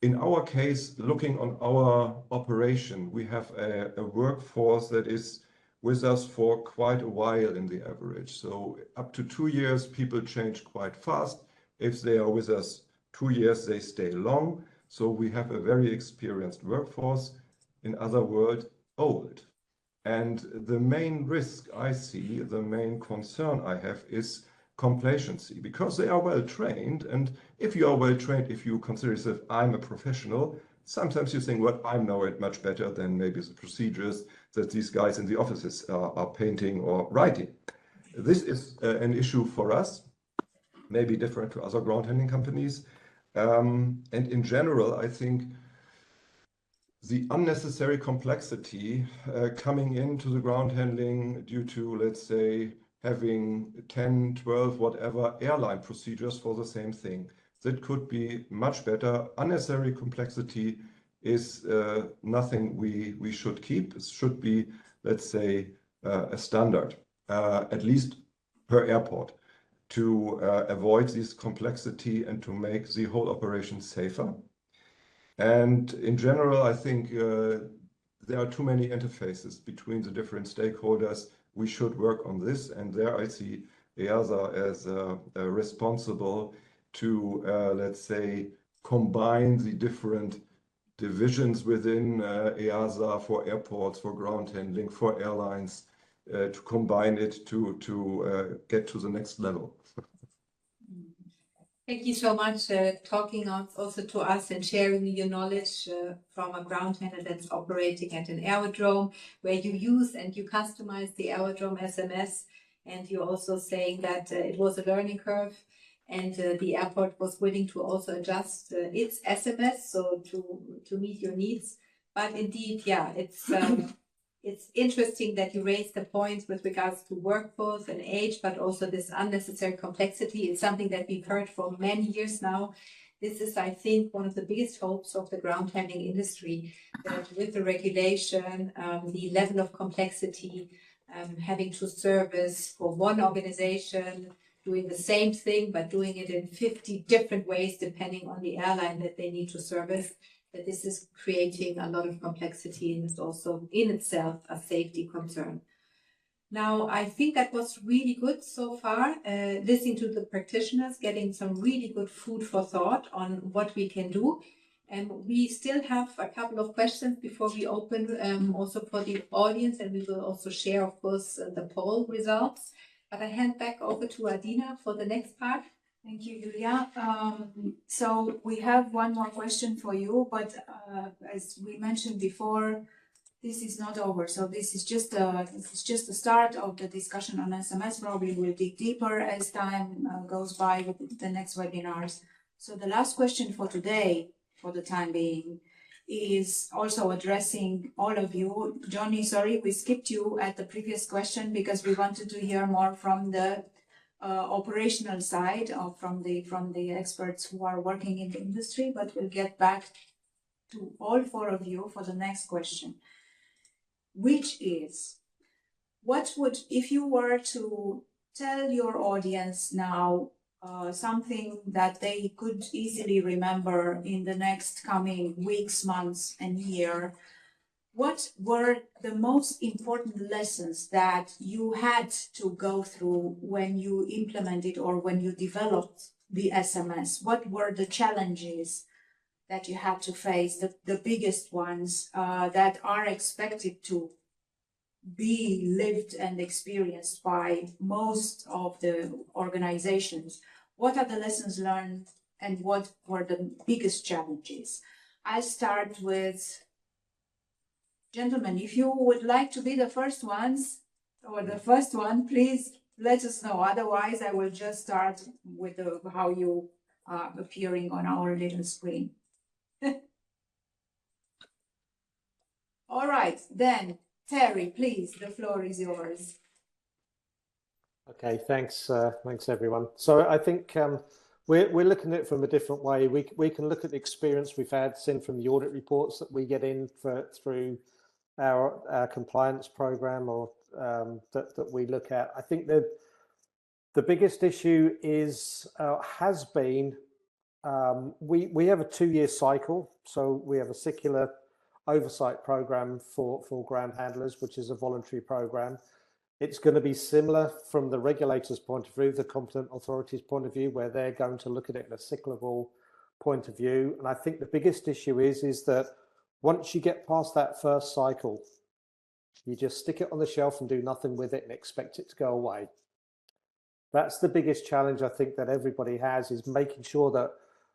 In our case, looking on our operation, we have a workforce that is with us for quite a while in the average. So up to 2 years, people change quite fast. If they are with us 2 years, they stay long. So we have a very experienced workforce, in other words, old. And the main risk I see, the main concern I have is complacency, because they are well trained. And if you are well trained, if you consider yourself, I'm a professional, sometimes you think, well, I know it much better than maybe the procedures that these guys in the offices are painting or writing. this is an issue for us, maybe different to other ground handling companies. And in general, I think the unnecessary complexity coming into the ground handling due to, let's say, having 10, 12, whatever airline procedures for the same thing. That could be much better. Unnecessary complexity is nothing we should keep. It should be, let's say, a standard, at least per airport, to avoid this complexity and to make the whole operation safer. And in general, I think there are too many interfaces between the different stakeholders. We should work on this, and there I see EASA as responsible to, let's say, combine the different divisions within EASA for airports, for ground handling, for airlines, to combine it to get to the next level. Thank you so much talking also to us and sharing your knowledge from a ground handler that's operating at an aerodrome where you use and you customize the aerodrome SMS. And you're also saying that it was a learning curve and the airport was willing to also adjust its SMS so to meet your needs. But indeed, yeah, it's interesting that you raised the points with regards to workforce and age, but also this unnecessary complexity. It's something that we've heard for many years now. This is, I think, one of the biggest hopes of the ground handling industry, that with the regulation, the level of complexity, having to service for one organization, doing the same thing, but doing it in 50 different ways, depending on the airline that they need to service, that this is creating a lot of complexity and is also in itself a safety concern. Now, I think that was really good so far, listening to the practitioners, getting some really good food for thought on what we can do. And we still have a couple of questions before we open also for the audience, and we will also share, of course, the poll results. But I hand back over to Adina for the next part. Thank you, Julia. So we have one more question for you, but as we mentioned before, this is not over. So this is just the start of the discussion on SMS. Probably we'll dig deeper as time goes by with the next webinars. So the last question for today, for the time being, is also addressing all of you. Johnny, sorry, we skipped you at the previous question because we wanted to hear more from the operational side or from the experts who are working in the industry, but we'll get back to all four of you for the next question, which is, what would, if you were to tell your audience now something that they could easily remember in the next coming weeks, months, and year, what were the most important lessons that you had to go through when you implemented or when you developed the SMS? What were the challenges that you had to face, the biggest ones that are expected to be lived and experienced by most of the organizations? What are the lessons learned and what were the biggest challenges? I'll start with, gentlemen, if you would like to be the first ones or the first one, please let us know. Otherwise, I will just start with how you are appearing on our little screen. All right, then, Terry, please, the floor is yours. Okay, thanks, thanks everyone. So I think we're looking at it from a different way. We can look at the experience we've had seen from the audit reports that we get in through our compliance program or that we look at. I think that the biggest issue is has been we have a 2-year cycle, so we have a secular oversight program for ground handlers, which is a voluntary program. It's going to be similar from the regulator's point of view, the competent authority's point of view, where they're going to look at it in a cyclical point of view. And I think the biggest issue is that once you get past that first cycle, you just stick it on the shelf and do nothing with it and expect it to go away. That's the biggest challenge I think that everybody has, is making sure that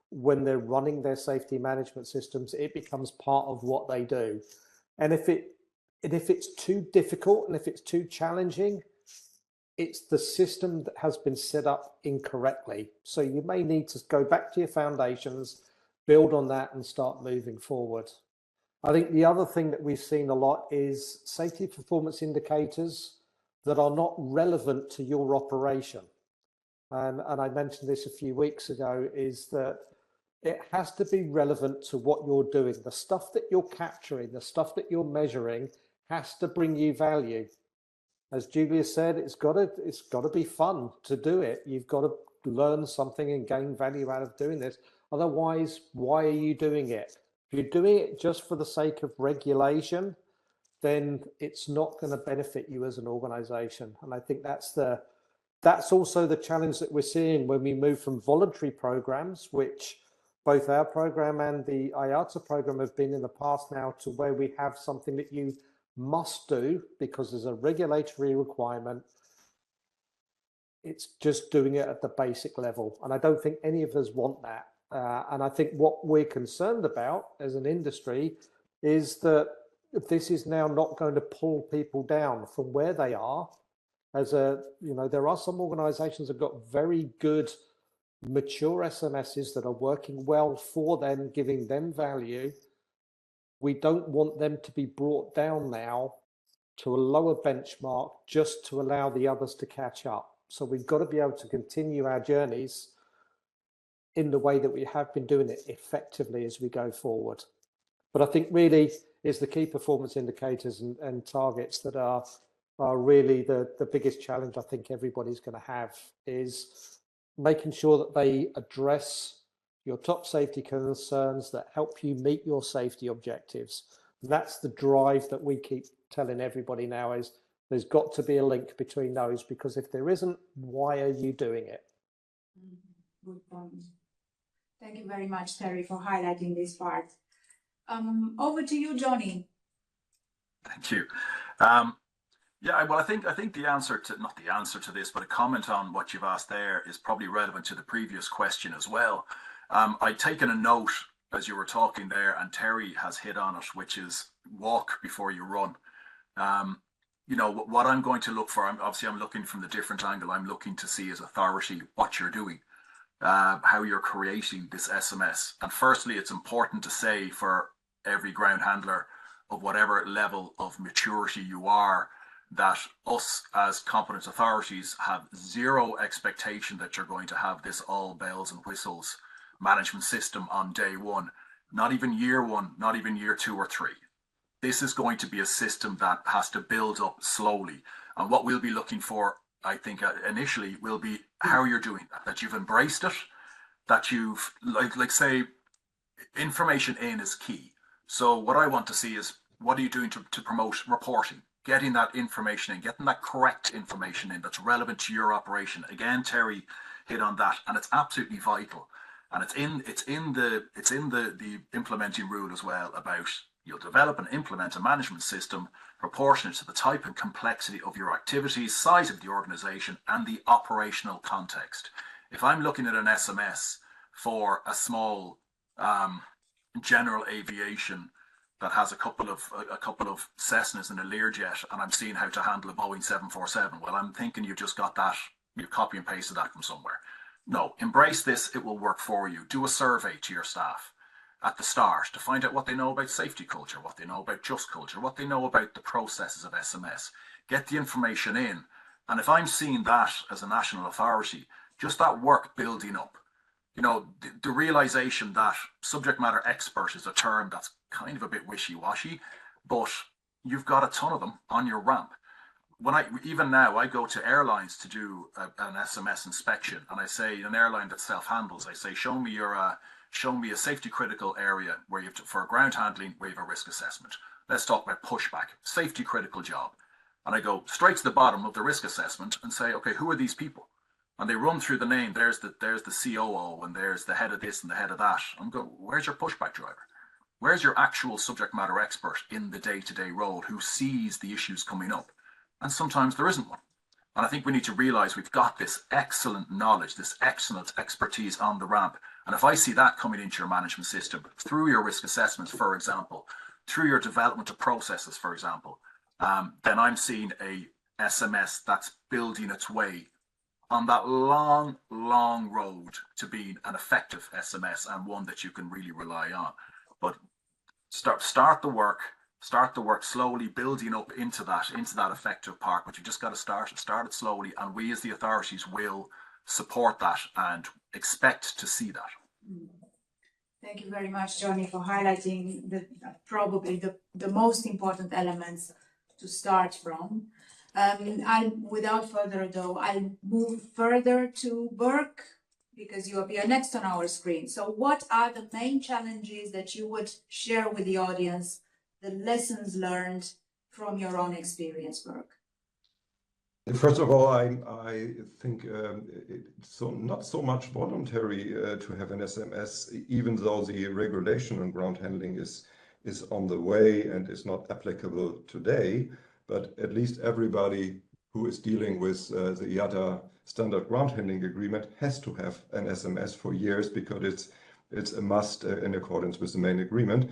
when they're running their safety management systems, it becomes part of what they do. And if it's too difficult and if it's too challenging, it's the system that has been set up incorrectly. So you may need to go back to your foundations, build on that and start moving forward. I think the other thing that we've seen a lot is safety performance indicators that are not relevant to your operation. And I mentioned this a few weeks ago, is that it has to be relevant to what you're doing. The stuff that you're capturing, the stuff that you're measuring has to bring you value. As Julia said, it's got to be fun to do it. You've got to learn something and gain value out of doing this. Otherwise, why are you doing it? If you're doing it just for the sake of regulation, then it's not going to benefit you as an organization. And I think that's also the challenge that we're seeing when we move from voluntary programs, which both our program and the EASA program have been in the past now, to where we have something that you must do because there's a regulatory requirement. It's just doing it at the basic level. And I don't think any of us want that. And I think what we're concerned about as an industry is that this is now not going to pull people down from where they are. There are some organizations that have got very good, mature SMSs that are working well for them, giving them value. We don't want them to be brought down now to a lower benchmark just to allow the others to catch up. So we've got to be able to continue our journeys in the way that we have been doing it effectively as we go forward. But I think really is the key performance indicators and targets that are really the biggest challenge I think everybody's going to have, is making sure that they address your top safety concerns that help you meet your safety objectives. And that's the drive that we keep telling everybody now, is there's got to be a link between those, because if there isn't, why are you doing it? Good point. Thank you very much, Terry, for highlighting this part. Over to you, Johnny. Thank you. Yeah, well, I think the answer to, not the answer to this, but a comment on what you've asked there is probably relevant to the previous question as well. I'd taken a note as you were talking there, and Terry has hit on it, which is walk before you run. What I'm going to look for, I'm looking from the different angle. I'm looking to see as authority what you're doing, how you're creating this SMS. And firstly, it's important to say for every ground handler of whatever level of maturity you are, that us as competent authorities have zero expectation that you're going to have this all bells and whistles management system on day one, not even year one, not even year 2 or 3. This is going to be a system that has to build up slowly. And what we'll be looking for, I think, initially will be how you're doing that you've embraced it, that you've, like say, information in is key. So what I want to see is, what are you doing to promote reporting? Getting that information in, getting that correct information in that's relevant to your operation. Again, Terry hit on that, and it's absolutely vital. And it's in the implementing rule as well, about you'll develop and implement a management system proportionate to the type and complexity of your activities, size of the organization, and the operational context. If I'm looking at an SMS for a small general aviation that has a couple of Cessnas and a Learjet, and I'm seeing how to handle a Boeing 747, well, I'm thinking you've just got that, you've copy and pasted that from somewhere. No, embrace this, it will work for you. Do a survey to your staff at the start to find out what they know about safety culture, what they know about just culture, what they know about the processes of SMS. Get the information in. And if I'm seeing that as a national authority, just that work building up, the realization that subject matter expert is a term that's kind of a bit wishy-washy, but you've got a ton of them on your ramp. Even now, I go to airlines to do an SMS inspection, and I say, an airline that self-handles, I say, show me a safety critical area where you have to, for ground handling, where you have a risk assessment. Let's talk about pushback, safety critical job. And I go straight to the bottom of the risk assessment and say, okay, who are these people? And they run through the name. There's the COO, and there's the head of this and the head of that. I'm going, where's your pushback driver? Where's your actual subject matter expert in the day-to-day role who sees the issues coming up? And sometimes there isn't one. And I think we need to realize we've got this excellent knowledge, this excellent expertise on the ramp. And if I see that coming into your management system through your risk assessments, for example, through your development of processes, for example, then I'm seeing SMS that's building its way on that long, long road to being an effective SMS and one that you can really rely on. But start the work slowly, building up into that effective part. But you just got to start it slowly, and we as the authorities will support that and expect to see that. Thank you very much, Johnny, for highlighting probably the most important elements to start from. Without further ado, I'll move further to Burke, because you appear next on our screen. So what are the main challenges that you would share with the audience, the lessons learned from your own experience, Burke? First of all, I think it's not so much voluntary to have an SMS, even though the regulation on ground handling is on the way and is not applicable today. But at least everybody who is dealing with the EASA standard ground handling agreement has to have an SMS for years, because it's a must in accordance with the main agreement.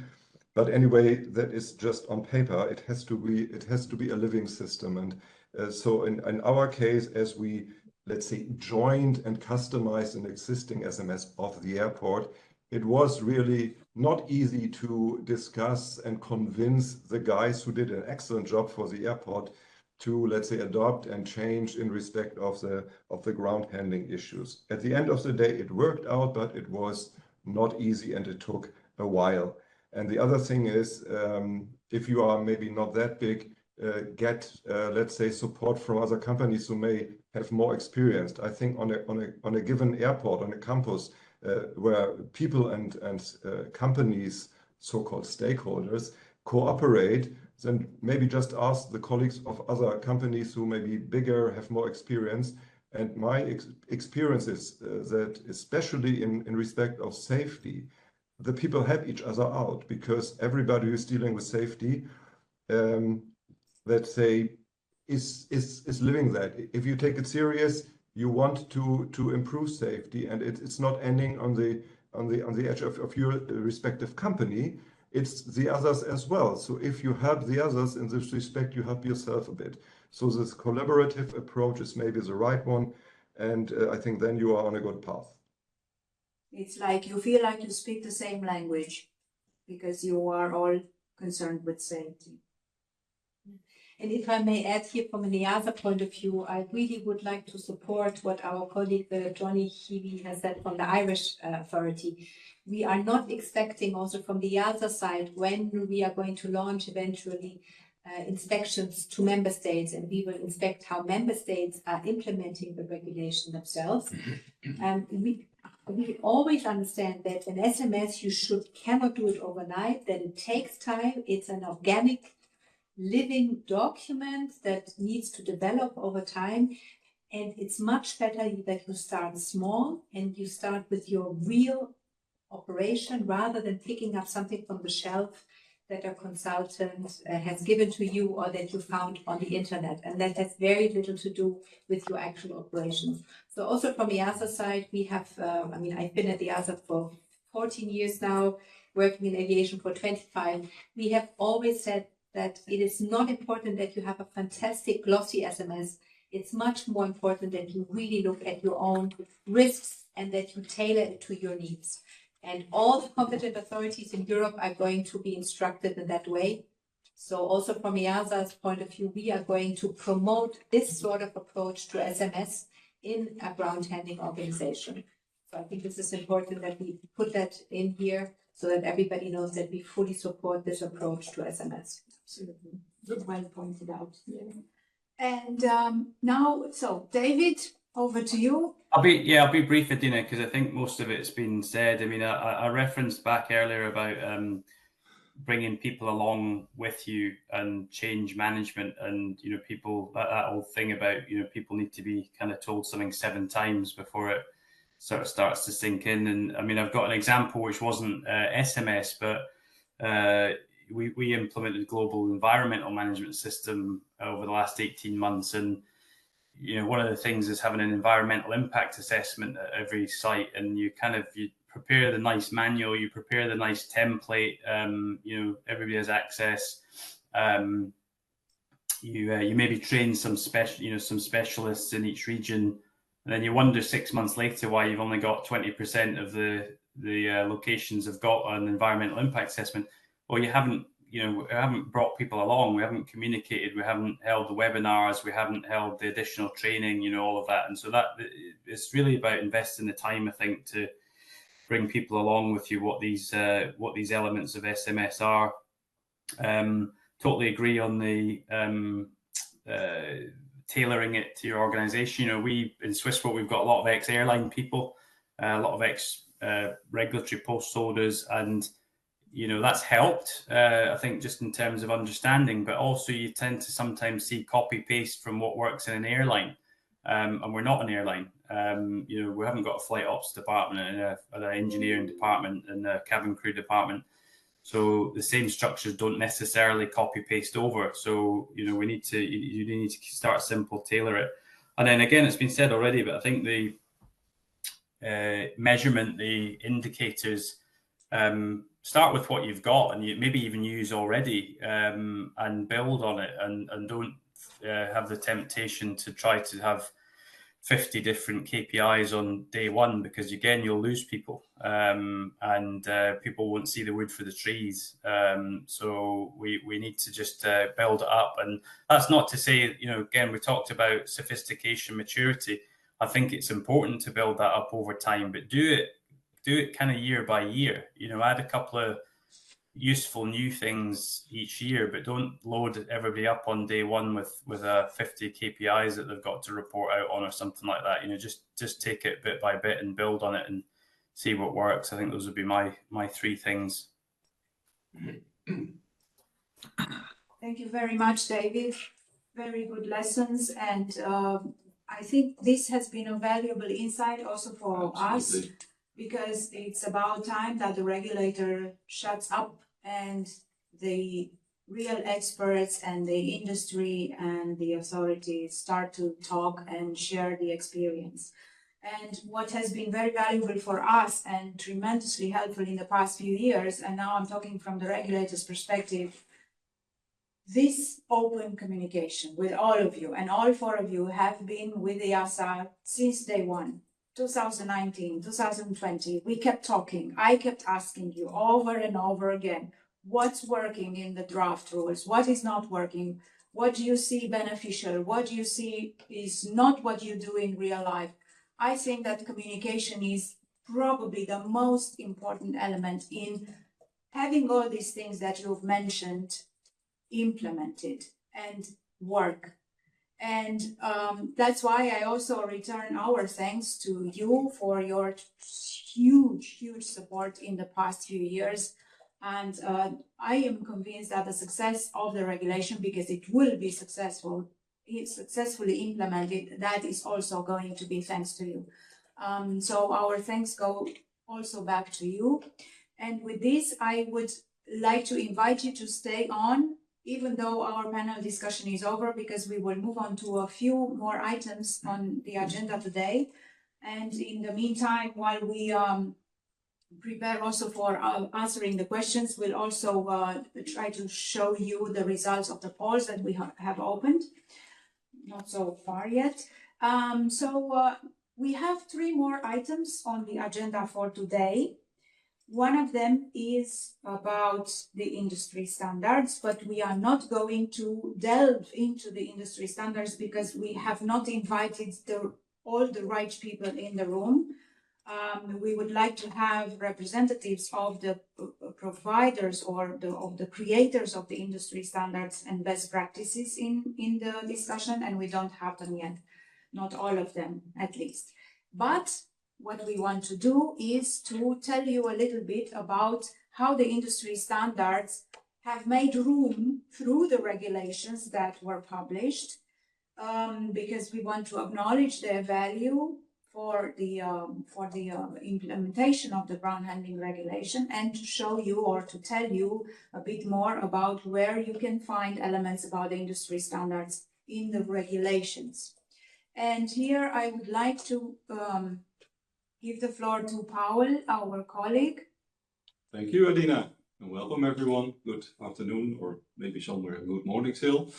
But anyway, that is just on paper. It has to be a living system. And so in our case, as we, let's say, joined and customized an existing SMS of the airport, it was really not easy to discuss and convince the guys who did an excellent job for the airport to, let's say, adopt and change in respect of the ground handling issues. At the end of the day, it worked out, but it was not easy and it took a while. And the other thing is, if you are maybe not that big, get, let's say, support from other companies who may have more experience. I think on a given airport, on a campus, where people and companies, so-called stakeholders, cooperate, then maybe just ask the colleagues of other companies who may be bigger, have more experience. And my experience is that, especially in respect of safety, the people help each other out, because everybody who's dealing with safety, let's say, is living that. If you take it serious, you want to improve safety, and it's not ending on the edge of your respective company. It's the others as well. So if you help the others in this respect, you help yourself a bit. So this collaborative approach is maybe the right one, and I think then you are on a good path. It's like you feel like you speak the same language, because you are all concerned with safety. And if I may add here from an EASA point of view, I really would like to support what our colleague Johnny Heavey has said from the Irish authority. We are not expecting also from the EASA side, when we are going to launch eventually inspections to member states, and we will inspect how member states are implementing the regulation themselves. We always understand that an SMS, you cannot do it overnight, that it takes time. It's an organic living document that needs to develop over time, and it's much better that you start small and you start with your real operation rather than picking up something from the shelf that a consultant has given to you or that you found on the internet, and that has very little to do with your actual operations. So also from the EASA side, we have, I've been at the EASA for 14 years now, working in aviation for 25. We have always said that it is not important that you have a fantastic glossy SMS. It's much more important that you really look at your own risks and that you tailor it to your needs. And all the competent authorities in Europe are going to be instructed in that way. So also from EASA's point of view, we are going to promote this sort of approach to SMS in a ground handling organization. So I think this is important that we put that in here so that everybody knows that we fully support this approach to SMS. Absolutely. Well pointed out. Yeah. And now, so David, over to you. I'll be brief, Adina, because I think most of it's been said. I mean, I referenced back earlier about bringing people along with you and change management, and people, that whole thing about people need to be kind of told something 7 times before it sort of starts to sink in. And I mean, I've got an example which wasn't SMS, but we implemented global environmental management system over the last 18 months, and one of the things is having an environmental impact assessment at every site, and you prepare the nice manual, you prepare the nice template, everybody has access, you maybe train some specialists in each region, and then you wonder 6 months later why you've only got 20% of the locations have got an environmental impact assessment. Well, you haven't brought people along, we haven't communicated, we haven't held the webinars, we haven't held the additional training, all of that. And so that it's really about investing the time, I think, to bring people along with you, what these elements of SMS are. Totally agree on the tailoring it to your organization. We in Swissport, we've got a lot of ex-airline people, a lot of ex-regulatory post holders, and that's helped, I think, just in terms of understanding, but also you tend to sometimes see copy-paste from what works in an airline, and we're not an airline. We haven't got a flight ops department and an engineering department and a cabin crew department. So the same structures don't necessarily copy-paste over. So, you need to start simple, tailor it. And then again, it's been said already, but I think the measurement, the indicators, start with what you've got and you maybe even use already, and build on it, and don't have the temptation to try to have 50 different KPIs on day one, because again, you'll lose people, and people won't see the wood for the trees. So we need to just build it up. And that's not to say, again, we talked about sophistication, maturity. I think it's important to build that up over time, but do it kind of year by year. Add a couple of useful new things each year, but don't load everybody up on day one with 50 KPIs that they've got to report out on or something like that. Just take it bit by bit and build on it and see what works. I think those would be my three things. Thank you very much, David. Very good lessons, and I think this has been a valuable insight also for us, because it's about time that the regulator shuts up and the real experts and the industry and the authorities start to talk and share the experience. And what has been very valuable for us and tremendously helpful in the past few years, and now I'm talking from the regulator's perspective, this open communication with all of you, and all four of you have been with EASA since day one. 2019, 2020, we kept talking. I kept asking you over and over again, what's working in the draft rules? What is not working? What do you see beneficial? What do you see is not what you do in real life? I think that communication is probably the most important element in having all these things that you've mentioned implemented and work. And that's why I also return our thanks to you for your huge support in the past few years. And I am convinced that the success of the regulation, because it will be successful, it's successfully implemented, that is also going to be thanks to you. So our thanks go also back to you. And with this, I would like to invite you to stay on, even though our panel discussion is over, because we will move on to a few more items on the agenda today. And in the meantime, while we prepare also for answering the questions, we'll also try to show you the results of the polls that we have opened. Not so far yet. We have three more items on the agenda for today. One of them is about the industry standards, but we are not going to delve into the industry standards because we have not invited all the right people in the room. We would like to have representatives of the providers or of the creators of the industry standards and best practices in the discussion, and we don't have them yet, not all of them at least. But what we want to do is to tell you a little bit about how the industry standards have made room through the regulations that were published, because we want to acknowledge their value for the implementation of the ground handling regulation, and to show you or to tell you a bit more about where you can find elements about the industry standards in the regulations. And here I would like to give the floor to Paul, our colleague. Thank you, Adina, and welcome everyone. Good afternoon, or maybe somewhere good morning still.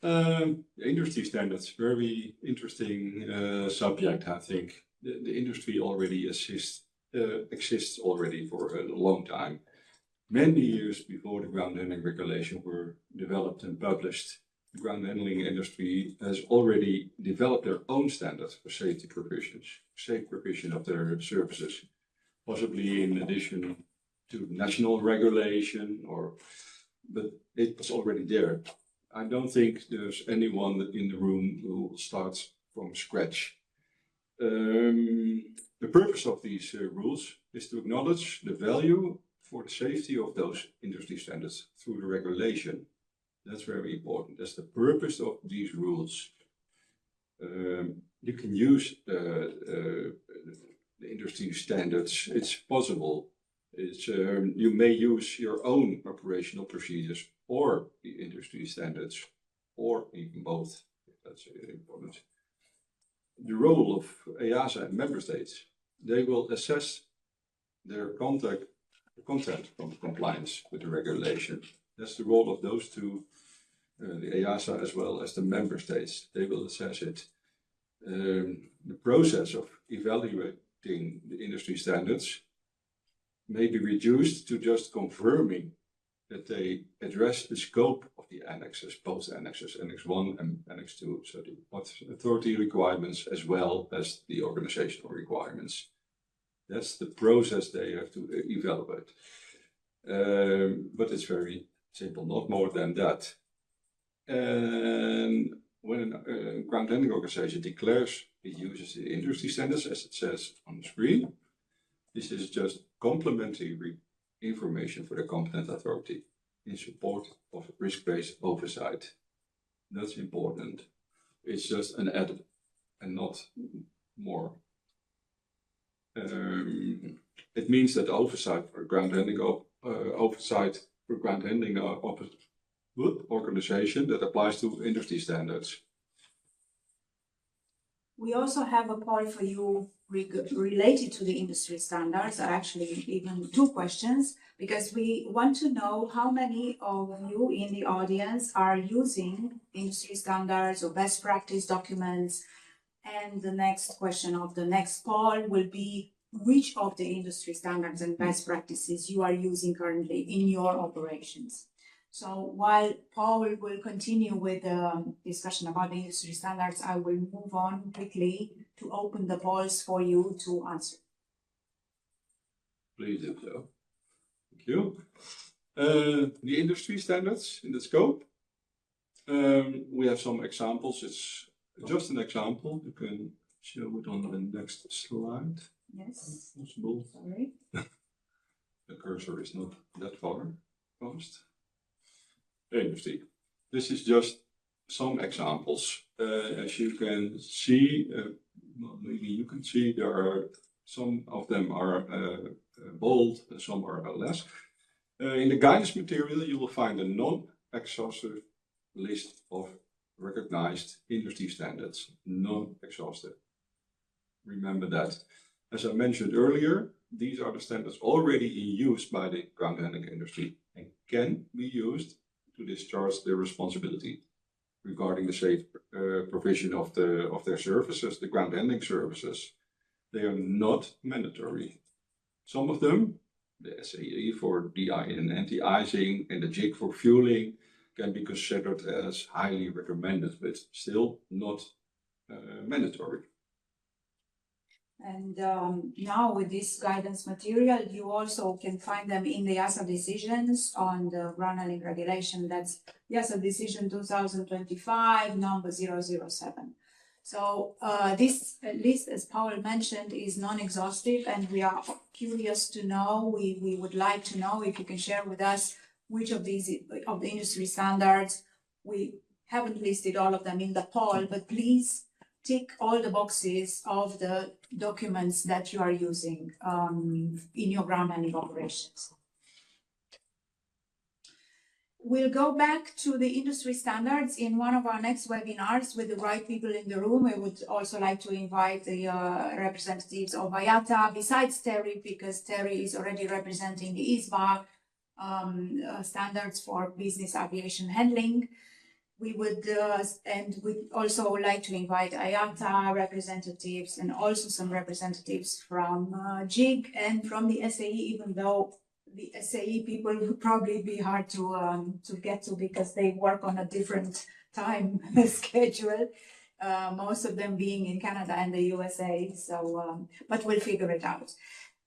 Industry standards, very interesting subject, I think. The industry already exists already for a long time. Many years before the ground handling regulation were developed and published, the ground handling industry has already developed their own standards for safety provisions, safe provision of their services, possibly in addition to national regulation, but it was already there. I don't think there's anyone in the room who starts from scratch. The purpose of these rules is to acknowledge the value for the safety of those industry standards through the regulation. That's very important. That's the purpose of these rules. You can use the industry standards. It's possible. You may use your own operational procedures or the industry standards, or even both. That's important. The role of EASA and member states, they will assess their content from compliance with the regulation. That's the role of those two, the EASA as well as the member states. They will assess it. The process of evaluating the industry standards may be reduced to just confirming that they address the scope of the annexes, both annexes, Annex 1 and Annex 2, so the authority requirements as well as the organizational requirements. That's the process they have to evaluate. But it's very simple, not more than that. And when a ground handling organization declares it uses the industry standards, as it says on the screen, this is just complementary information for the competent authority in support of risk-based oversight. That's important. It's just an added and not more. It means that oversight for ground handling organization that applies to industry standards. We also have a poll for you related to the industry standards, or actually even two questions, because we want to know how many of you in the audience are using industry standards or best practice documents. And the next question of the next poll will be which of the industry standards and best practices you are using currently in your operations. So while Paul will continue with the discussion about the industry standards, I will move on quickly to open the polls for you to answer. Please do so. Thank you. The industry standards in the scope. We have some examples. It's just an example. You can show it on the next slide. Yes. Possible. Sorry. The cursor is not that far past. Industry. This is just some examples. As you can see, well, maybe you can see there are some of them are bold, and some are less. In the guidance material, you will find a non-exhaustive list of recognized industry standards. Non-exhaustive. Remember that. As I mentioned earlier, these are the standards already in use by the ground handling industry and can be used to discharge their responsibility regarding the safe provision of their services, the ground handling services. They are not mandatory. Some of them, the SAE for DI and anti-icing and the JIC for fueling, can be considered as highly recommended, but still not mandatory. And now with this guidance material, you also can find them in the EASA decisions on the ground handling regulation. That's EASA decision 2025, number 007. So this list, as Paul mentioned, is non-exhaustive, and we are curious to know, we would like to know if you can share with us which of these, of the industry standards. We haven't listed all of them in the poll, but please tick all the boxes of the documents that you are using in your ground handling operations. We'll go back to the industry standards in one of our next webinars with the right people in the room. I would also like to invite the representatives of IATA besides Terry, because Terry is already representing the EASA standards for business aviation handling. we would, and we'd also like to invite IATA representatives and also some representatives from JIG and from the SAE, even though the SAE people would probably be hard to get to because they work on a different time schedule. Most of them being in Canada and the USA, so, but we'll figure it out.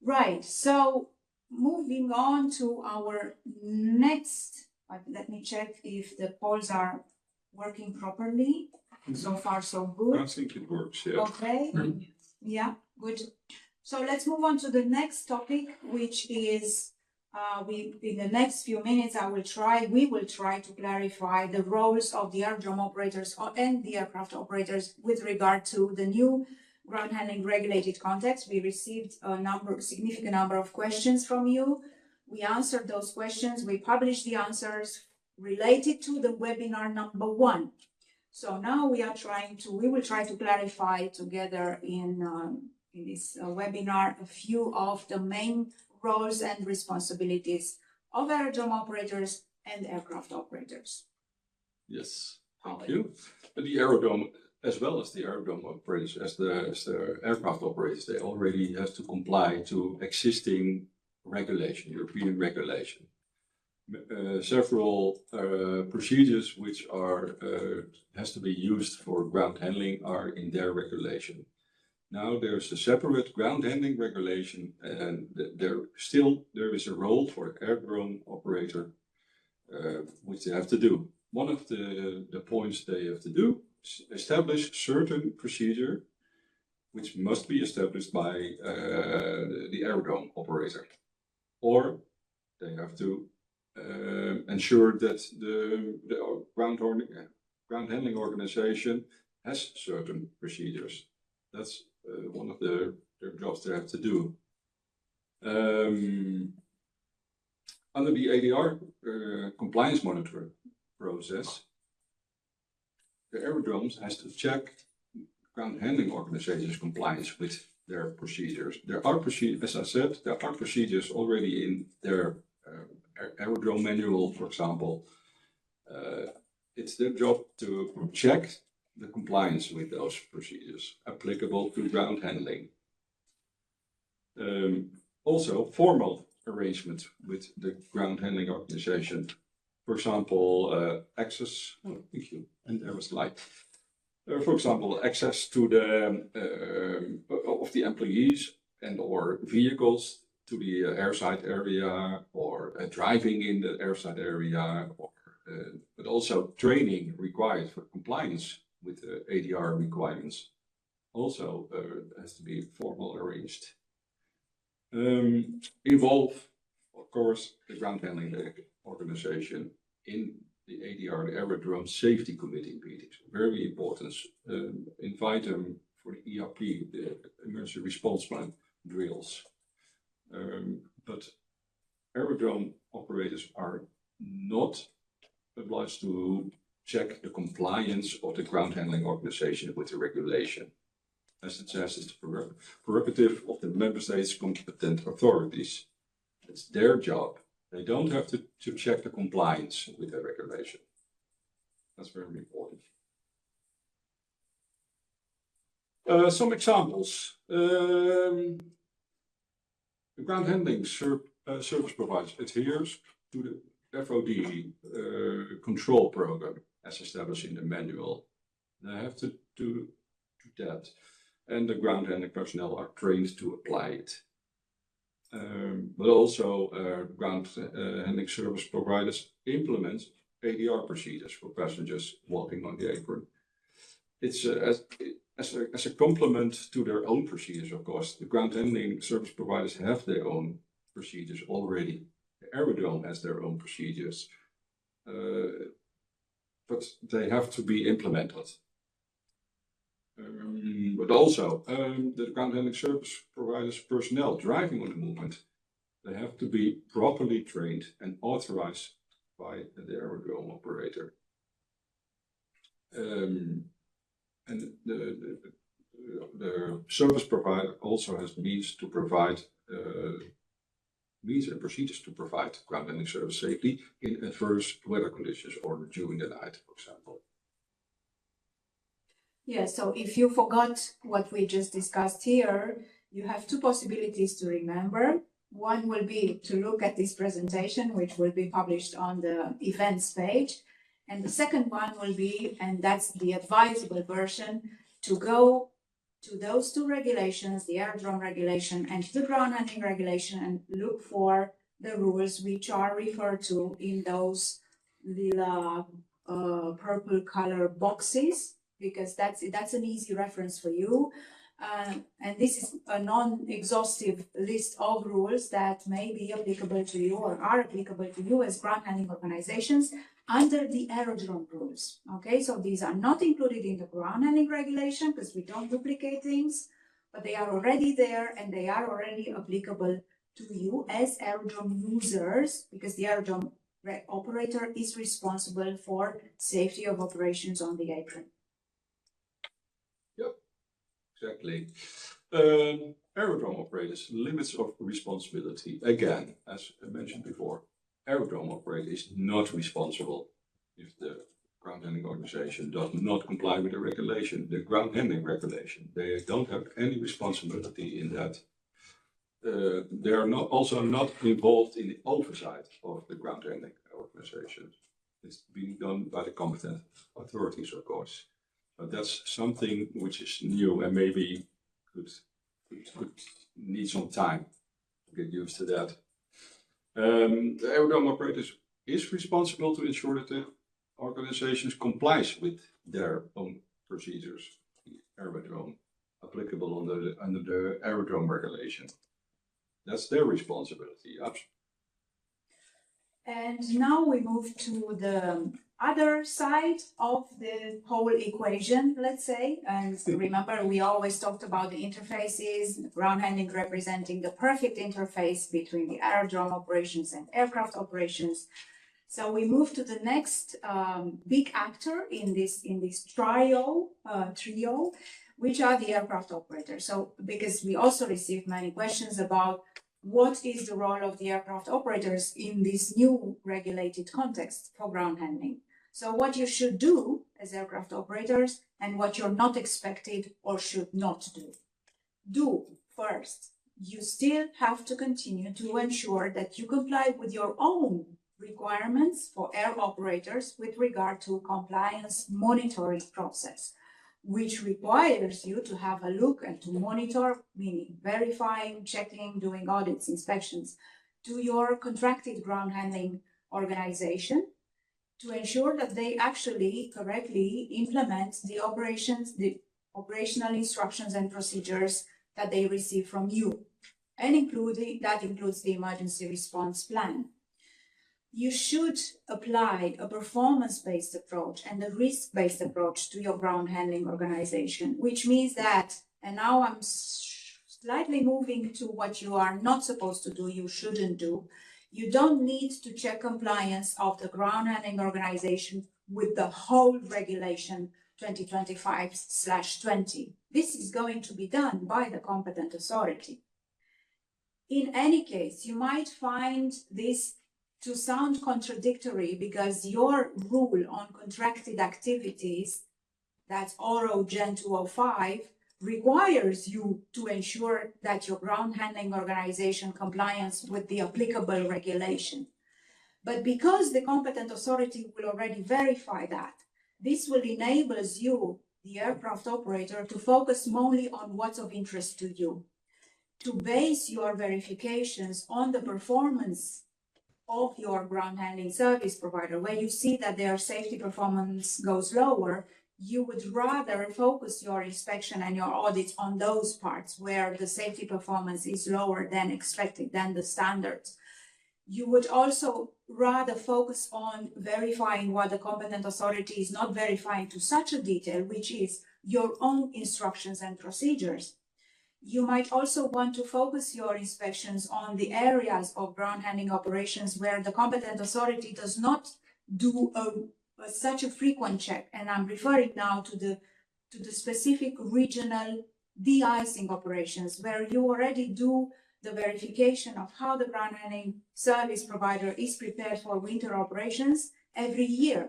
Right, so moving on to our next, let me check if the polls are working properly. So far, so good. I think it works, yeah. Okay, yeah, good. So let's move on to the next topic, which is in the next few minutes, we will try to clarify the roles of the aerodrome operators and the aircraft operators with regard to the new ground handling regulated context. We received a significant number of questions from you. We answered those questions. We published the answers related to the webinar number 1. So now we will try to clarify together in this webinar a few of the main roles and responsibilities of aerodrome operators and aircraft operators. Yes, thank you. The aerodrome, as well as the aerodrome operators, as the aircraft operators, they already have to comply to existing regulation, European regulation. Several procedures which has to be used for ground handling are in their regulation. Now there's a separate ground handling regulation, and there is a role for aerodrome operator which they have to do. One of the points they have to do is establish certain procedure which must be established by the aerodrome operator, or they have to ensure that the ground handling organization has certain procedures. That's one of their jobs they have to do. Under the ADR compliance monitoring process, the aerodromes has to check ground handling organization's compliance with their procedures. There are procedures, as I said, there are procedures already in their aerodrome manual, for example. It's their job to check the compliance with those procedures applicable to ground handling. Also, formal arrangement with the ground handling organization. For example, access. Oh, thank you. And there was light. For example, access to the of the employees and or vehicles to the airside area, or driving in the airside area, or, but also training required for compliance with the ADR requirements. Also has to be formal arranged. Involve, of course, the ground handling organization in the ADR, the Aerodrome Safety Committee meetings. Very important. Invite them for the ERP, the Emergency Response Plan drills. But aerodrome operators are not obliged to check the compliance of the ground handling organization with the regulation. As it says, it's the prerogative of the member states' competent authorities. It's their job. They don't have to check the compliance with the regulation. That's very important. Some examples. The ground handling service providers adheres to the FOD control program as established in the manual. They have to do that, and the ground handling personnel are trained to apply it. But also ground handling service providers implement ADR procedures for passengers walking on the apron. It's as a complement to their own procedures, of course. The ground handling service providers have their own procedures already. The aerodrome has their own procedures, but they have to be implemented. But also, the ground handling service providers personnel driving on the movement, they have to be properly trained and authorized by the aerodrome operator. And the service provider also has means to provide means and procedures to provide ground handling service safely in adverse weather conditions or during the night, for example. Yeah, so if you forgot what we just discussed here, you have two possibilities to remember. One will be to look at this presentation, which will be published on the events page. And the second one will be, and that's the advisable version, to go to those two regulations, the aerodrome regulation and the ground handling regulation, and look for the rules which are referred to in those little purple color boxes, because that's an easy reference for you. And this is a non-exhaustive list of rules that may be applicable to you or are applicable to you as ground handling organizations under the aerodrome rules. Okay, so these are not included in the ground handling regulation because we don't duplicate things, but they are already there and they are already applicable to you as aerodrome users, because the aerodrome operator is responsible for safety of operations on the apron. Yep, exactly. Aerodrome operators, limits of responsibility. Again, as I mentioned before, aerodrome operator is not responsible if the ground handling organization does not comply with the regulation, the ground handling regulation. They don't have any responsibility in that. They are also not involved in the oversight of the ground handling organization. It's being done by the competent authorities, of course. But that's something which is new and maybe could need some time to get used to that. The aerodrome operator is responsible to ensure that the organizations complies with their own procedures, the aerodrome applicable under the aerodrome regulation. That's their responsibility. And now we move to the other side of the whole equation, let's say. And remember, we always talked about the interfaces, ground handling representing the perfect interface between the aerodrome operations and aircraft operations. So we move to the next big actor in this trio, which are the aircraft operators. So because we also received many questions about what is the role of the aircraft operators in this new regulated context for ground handling. So what you should do as aircraft operators and what you're not expected or should not do. Do first, you still have to continue to ensure that you comply with your own requirements for air operators with regard to compliance monitoring process, which requires you to have a look and to monitor, meaning verifying, checking, doing audits, inspections to your contracted ground handling organization to ensure that they actually correctly implement the operational instructions and procedures that they receive from you. And that includes the emergency response plan. You should apply a performance-based approach and a risk-based approach to your ground handling organization, which means that, and now I'm slightly moving to what you are not supposed to do, you shouldn't do. You don't need to check compliance of the ground handling organization with the whole regulation 2025/20. This is going to be done by the competent authority. In any case, you might find this to sound contradictory because your rule on contracted activities, that's ORO Gen 205, requires you to ensure that your ground handling organization complies with the applicable regulation. But because the competent authority will already verify that, this will enable you, the aircraft operator, to focus only on what's of interest to you, to base your verifications on the performance of your ground handling service provider. Where you see that their safety performance goes lower, you would rather focus your inspection and your audits on those parts where the safety performance is lower than expected, than the standards. You would also rather focus on verifying what the competent authority is not verifying to such a detail, which is your own instructions and procedures. You might also want to focus your inspections on the areas of ground handling operations where the competent authority does not do such a frequent check. And I'm referring now to the specific regional de-icing operations where you already do the verification of how the ground handling service provider is prepared for winter operations every year.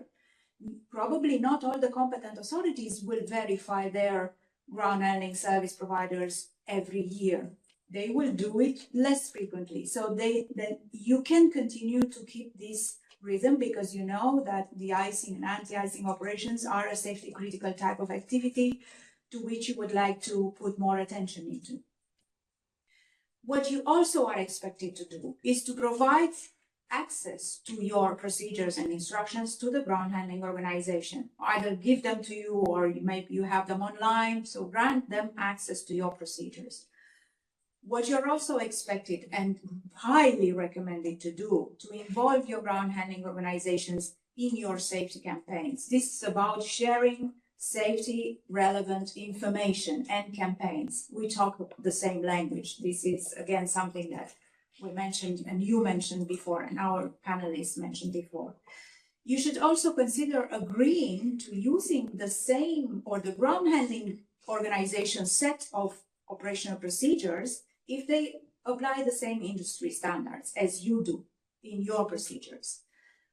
Probably not all the competent authorities will verify their ground handling service providers every year. They will do it less frequently. So then you can continue to keep this rhythm, because you know that the icing and anti-icing operations are a safety critical type of activity to which you would like to put more attention into. What you also are expected to do is to provide access to your procedures and instructions to the ground handling organization. Either give them to you, or maybe you have them online, so grant them access to your procedures. What you're also expected and highly recommended to do, to involve your ground handling organizations in your safety campaigns. This is about sharing safety relevant information and campaigns. We talk the same language. This is again something that we mentioned and you mentioned before and our panelists mentioned before. You should also consider agreeing to using the same or the ground handling organization set of operational procedures if they apply the same industry standards as you do in your procedures,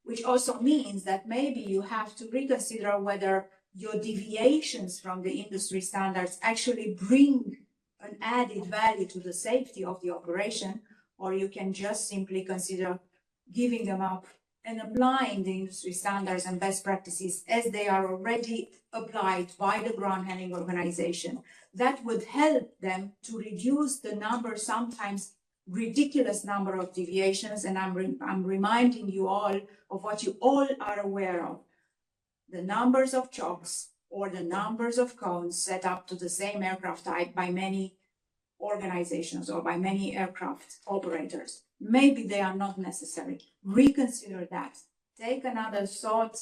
which also means that maybe you have to reconsider whether your deviations from the industry standards actually bring an added value to the safety of the operation, or you can just simply consider giving them up and applying the industry standards and best practices as they are already applied by the ground handling organization. That would help them to reduce the number, sometimes ridiculous number of deviations. And I'm reminding you all of what you all are aware of. The numbers of chocks or the numbers of cones set up to the same aircraft type by many organizations or by many aircraft operators. Maybe they are not necessary. Reconsider that. Take another thought,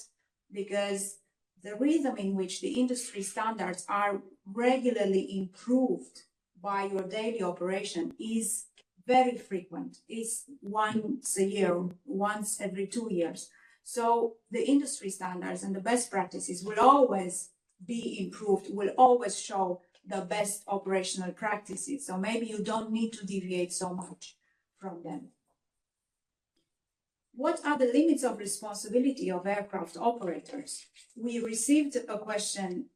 because the rhythm in which the industry standards are regularly improved by your daily operation is very frequent. It's once a year, once every 2 years. So the industry standards and the best practices will always be improved, will always show the best operational practices. So maybe you don't need to deviate so much from them. What are the limits of responsibility of aircraft operators? We received a question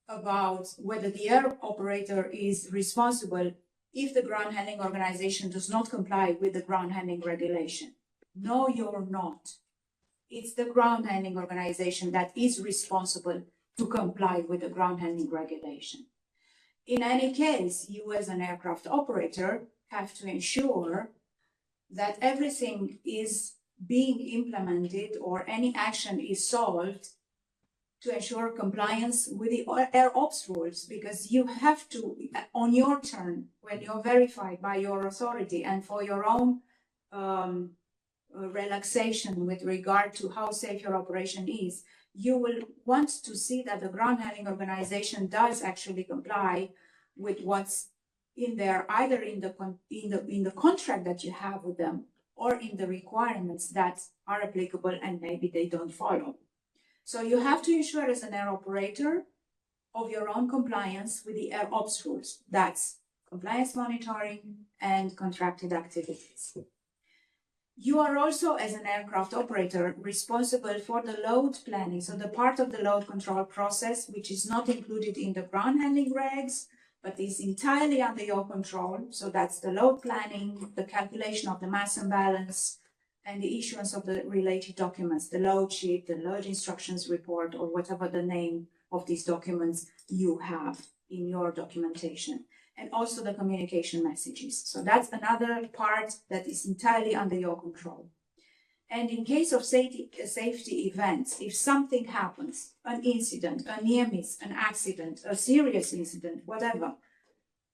about whether the air operator is responsible if the ground handling organization does not comply with the ground handling regulation. No, you're not. It's the ground handling organization that is responsible to comply with the ground handling regulation. In any case, you as an aircraft operator have to ensure that everything is being implemented or any action is solved to ensure compliance with the air ops rules, because you have to, on your turn, when you're verified by your authority and for your own relaxation with regard to how safe your operation is, you will want to see that the ground handling organization does actually comply with what's in there, either in the contract that you have with them or in the requirements that are applicable and maybe they don't follow. So you have to ensure as an air operator of your own compliance with the air ops rules. That's compliance monitoring and contracted activities. You are also, as an aircraft operator, responsible for the load planning. So the part of the load control process, which is not included in the ground handling regs, but is entirely under your control. So that's the load planning, the calculation of the mass imbalance, and the issuance of the related documents, the load sheet, the load instructions report, or whatever the name of these documents you have in your documentation, and also the communication messages. So that's another part that is entirely under your control. And in case of safety events, if something happens, an incident, a near miss, an accident, a serious incident, whatever,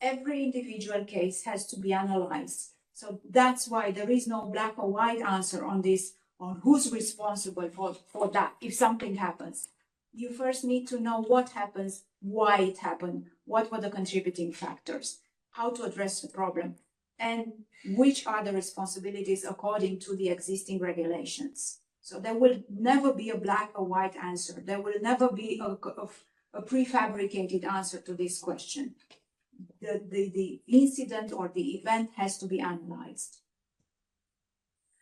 every individual case has to be analyzed. So that's why there is no black or white answer on this, on who's responsible for that if something happens. You first need to know what happens, why it happened, what were the contributing factors, how to address the problem, and which are the responsibilities according to the existing regulations. So there will never be a black or white answer. There will never be a prefabricated answer to this question. the incident or the event has to be analyzed.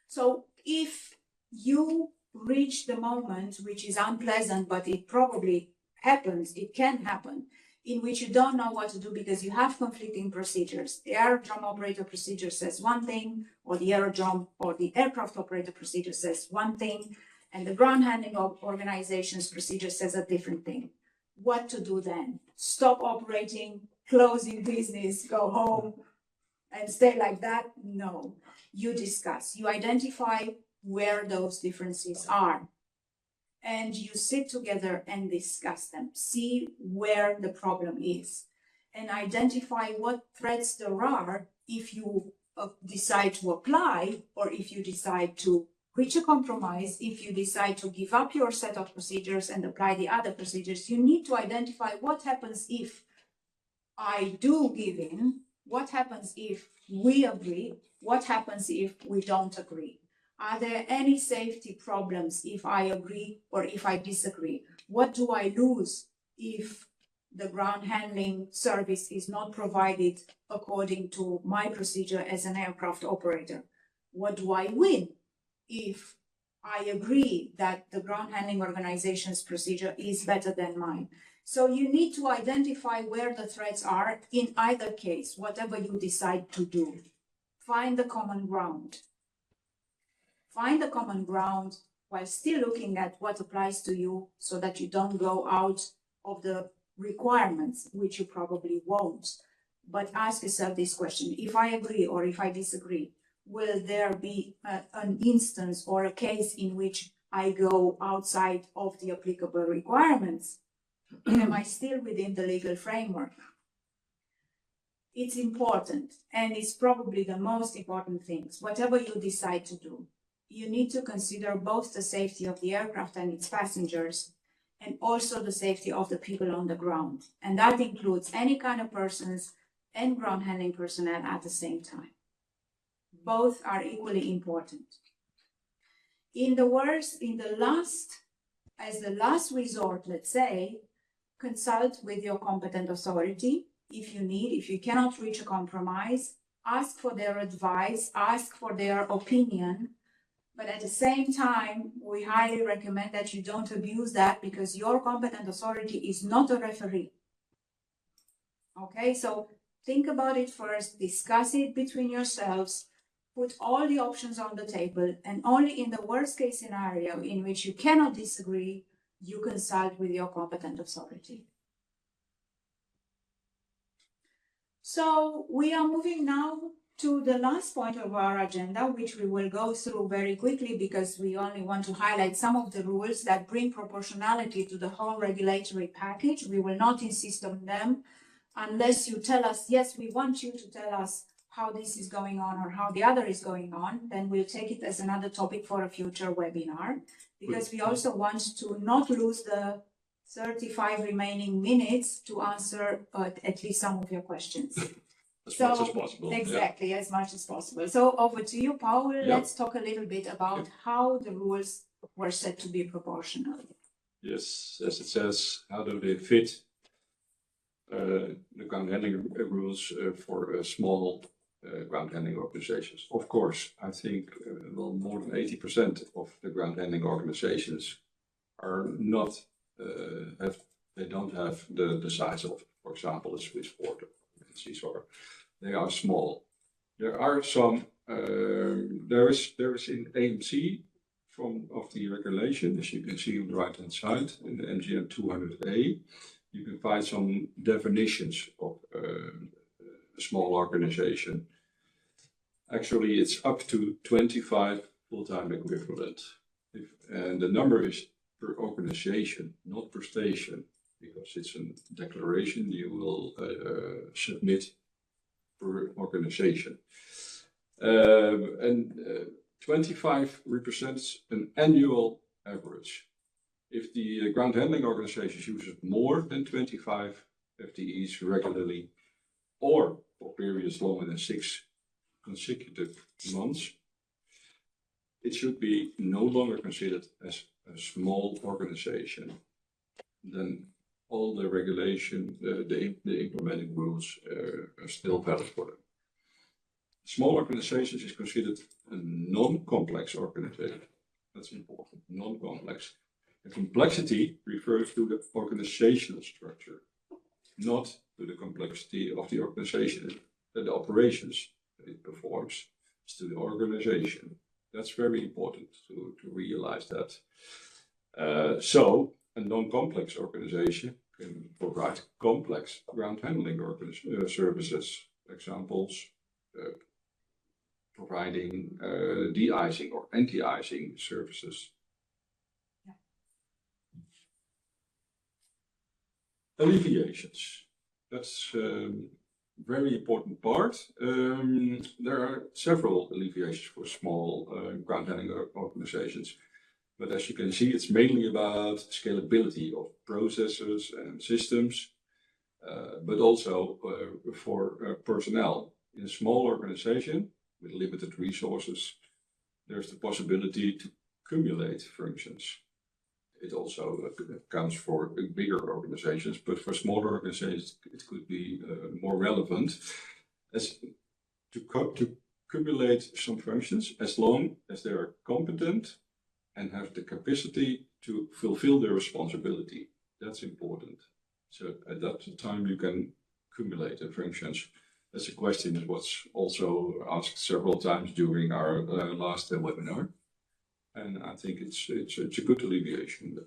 So if you reach the moment, which is unpleasant, but it probably happens, it can happen, in which you don't know what to do because you have conflicting procedures. The aerodrome operator procedure says one thing, or the aerodrome or the aircraft operator procedure says one thing, and the ground handling organization's procedure says a different thing. What to do then? Stop operating, closing business, go home, and stay like that? No. You discuss, you identify where those differences are, and you sit together and discuss them, see where the problem is, and identify what threats there are if you decide to apply, or if you decide to reach a compromise, if you decide to give up your set of procedures and apply the other procedures. You need to identify what happens if I do give in, what happens if we agree, what happens if we don't agree. Are there any safety problems if I agree or if I disagree? What do I lose if the ground handling service is not provided according to my procedure as an aircraft operator? What do I win if I agree that the ground handling organization's procedure is better than mine? So you need to identify where the threats are in either case, whatever you decide to do. Find the common ground. Find the common ground while still looking at what applies to you so that you don't go out of the requirements, which you probably won't. But ask yourself this question: if I agree or if I disagree, will there be an instance or a case in which I go outside of the applicable requirements? Am I still within the legal framework? It's important, and it's probably the most important things. Whatever you decide to do, you need to consider both the safety of the aircraft and its passengers, and also the safety of the people on the ground. And that includes any kind of persons and ground handling personnel at the same time. Both are equally important. As the last resort, let's say, consult with your competent authority if you cannot reach a compromise. Ask for their advice, ask for their opinion, but at the same time, we highly recommend that you don't abuse that, because your competent authority is not a referee. Okay, so think about it first, discuss it between yourselves, put all the options on the table, and only in the worst case scenario in which you cannot disagree, you consult with your competent authority. So we are moving now to the last point of our agenda, which we will go through very quickly because we only want to highlight some of the rules that bring proportionality to the whole regulatory package. We will not insist on them unless you tell us, yes, we want you to tell us how this is going on or how the other is going on. Then we'll take it as another topic for a future webinar, because we also want to not lose the 35 remaining minutes to answer at least some of your questions. As much as possible. Exactly, as much as possible. So over to you, Paul. Yeah. Let's talk a little bit about how the rules were set to be proportional. Yes, as it says, how do they fit the ground handling rules for small ground handling organizations? Of course, I think more than 80% of the ground handling organizations are not they don't have the size of, for example, a Swissport or they are small. There are some. There is in AMC of the regulation, as you can see on the right hand side in the MGM 200A, you can find some definitions of a small organization. Actually, it's up to 25 full-time equivalent, and the number is per organization, not per station, because it's a declaration you will submit per organization. And 25 represents an annual average. If the ground handling organization uses more than 25 FTEs regularly, or for periods longer than 6 consecutive months, it should be no longer considered as a small organization. Then all the regulation, the implementing rules are still valid for them. Small organizations is considered a non-complex organization. That's important, non-complex. The complexity refers to the organizational structure, not to the complexity of the organization, the operations that it performs. It's to the organization. That's very important to realize that. So a non-complex organization can provide complex ground handling services. Examples, providing de-icing or anti-icing services. Alleviations. That's a very important part. There are several alleviations for small ground handling organizations. But as you can see, it's mainly about scalability of processes and systems, but also for personnel. In a small organization with limited resources, there's the possibility to accumulate functions. It also counts for bigger organizations, but for smaller organizations, it could be more relevant as to accumulate some functions as long as they are competent and have the capacity to fulfill their responsibility. That's important. So at that time, you can accumulate the functions. That's a question that was also asked several times during our last webinar. And I think it's a good alleviation.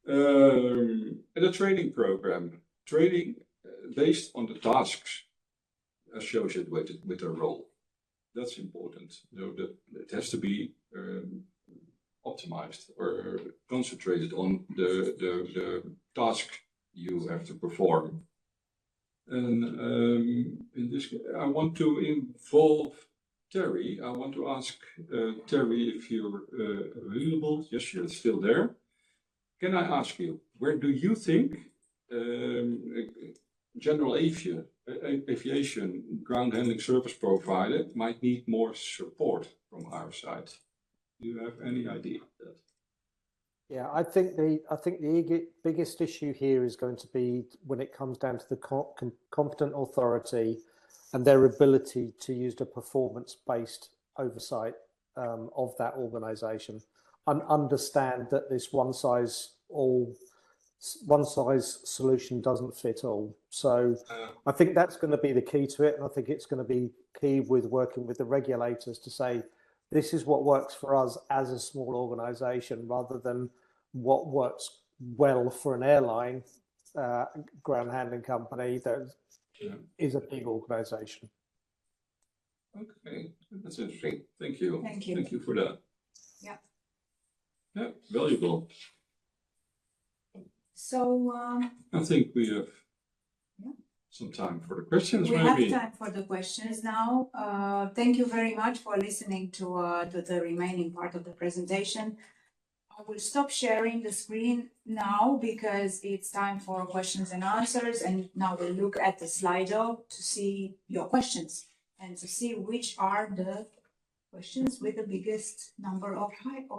And a training program, training based on the tasks associated with the role. That's important. It has to be optimized or concentrated on the task you have to perform. And in this, I want to involve Terry. I want to ask Terry if you're available. Yes, you're still there. Can I ask you, where do you think general aviation ground handling service provider might need more support from our side? Do you have any idea of that? Yeah, I think the biggest issue here is going to be when it comes down to the competent authority and their ability to use the performance-based oversight of that organisation, and understand that this one size solution doesn't fit all. So I think that's going to be the key to it, and I think it's going to be key with working with the regulators to say, this is what works for us as a small organisation, rather than what works well for an airline ground handling company that is a big organisation. Okay, that's interesting. Thank you. Thank you. Thank you for that. Yeah. Yeah, valuable. So I think we have some time for the questions. we maybe. have time for the questions now. Thank you very much for listening to the remaining part of the presentation. I will stop sharing the screen now because it's time for questions and answers. And now we'll look at the Slido to see your questions and to see which are the questions with the biggest number of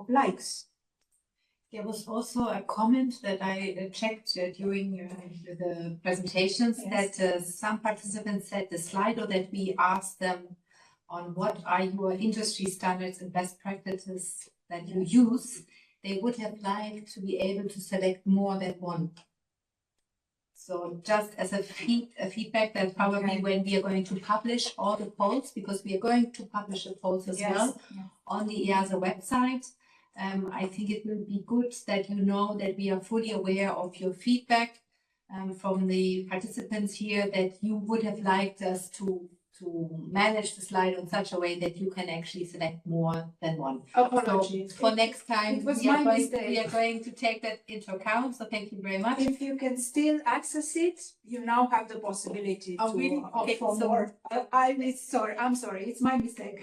likes. There was also a comment that I checked during the presentations that some participants said the Slido that we asked them on what are your industry standards and best practices that you use, they would have liked to be able to select more than one. So just as a feedback that probably when we are going to publish all the polls, because we are going to publish the polls as well on the EASA website, I think it will be good that you know that we are fully aware of your feedback from the participants here, that you would have liked us to manage the slide in such a way that you can actually select more than one. Apologies. So for next time, It was we are mistake. going to take that into account. So thank you very much. If you can still access it, you now have the possibility to really? Okay, for so more. I'm sorry, it's my mistake.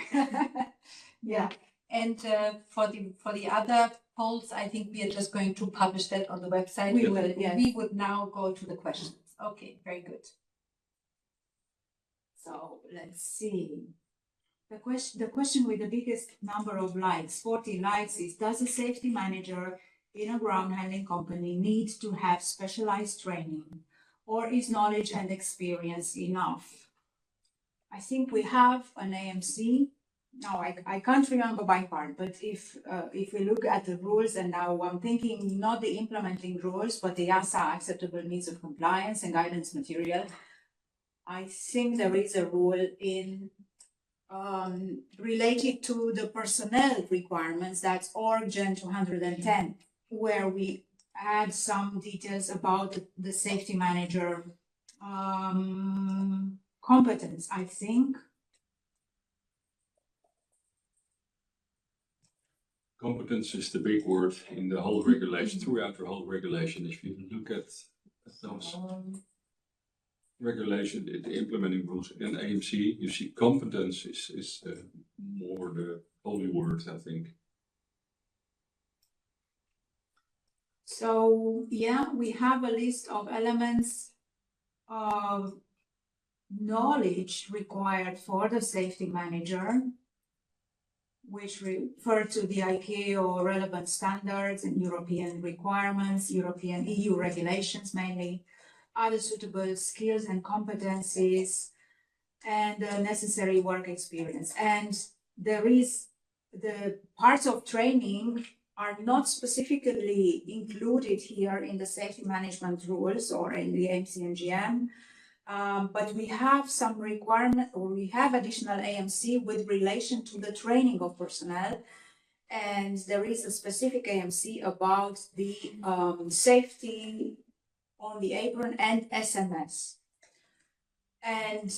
Yeah. And for the other polls, I think we are just going to publish that on the website. We will, yes. We would now go to the questions. Okay, very good. So let's see. The question with the biggest number of likes, 40 likes, is: does a safety manager in a ground handling company need to have specialized training, or is knowledge and experience enough? I think we have an AMC. Now, I can't remember by heart, but if we look at the rules, and now I'm thinking not the implementing rules, but the EASA acceptable means of compliance and guidance material, I think there is a rule in related to the personnel requirements, that's Org Gen 210, where we add some details about the safety manager competence, I think. Competence is the big word in the whole regulation, throughout the whole regulation. If you look at those regulation, the implementing rules in AMC, you see competence is more the holy word, I think. So yeah, we have a list of elements of knowledge required for the safety manager, which refer to the ICAO relevant standards and European requirements, European EU regulations mainly, other suitable skills and competencies, and necessary work experience. And there is the parts of training are not specifically included here in the safety management rules or in the AMC-NGM, but we have some requirement, or we have additional AMC with relation to the training of personnel. And there is a specific AMC about the safety on the apron and SMS. And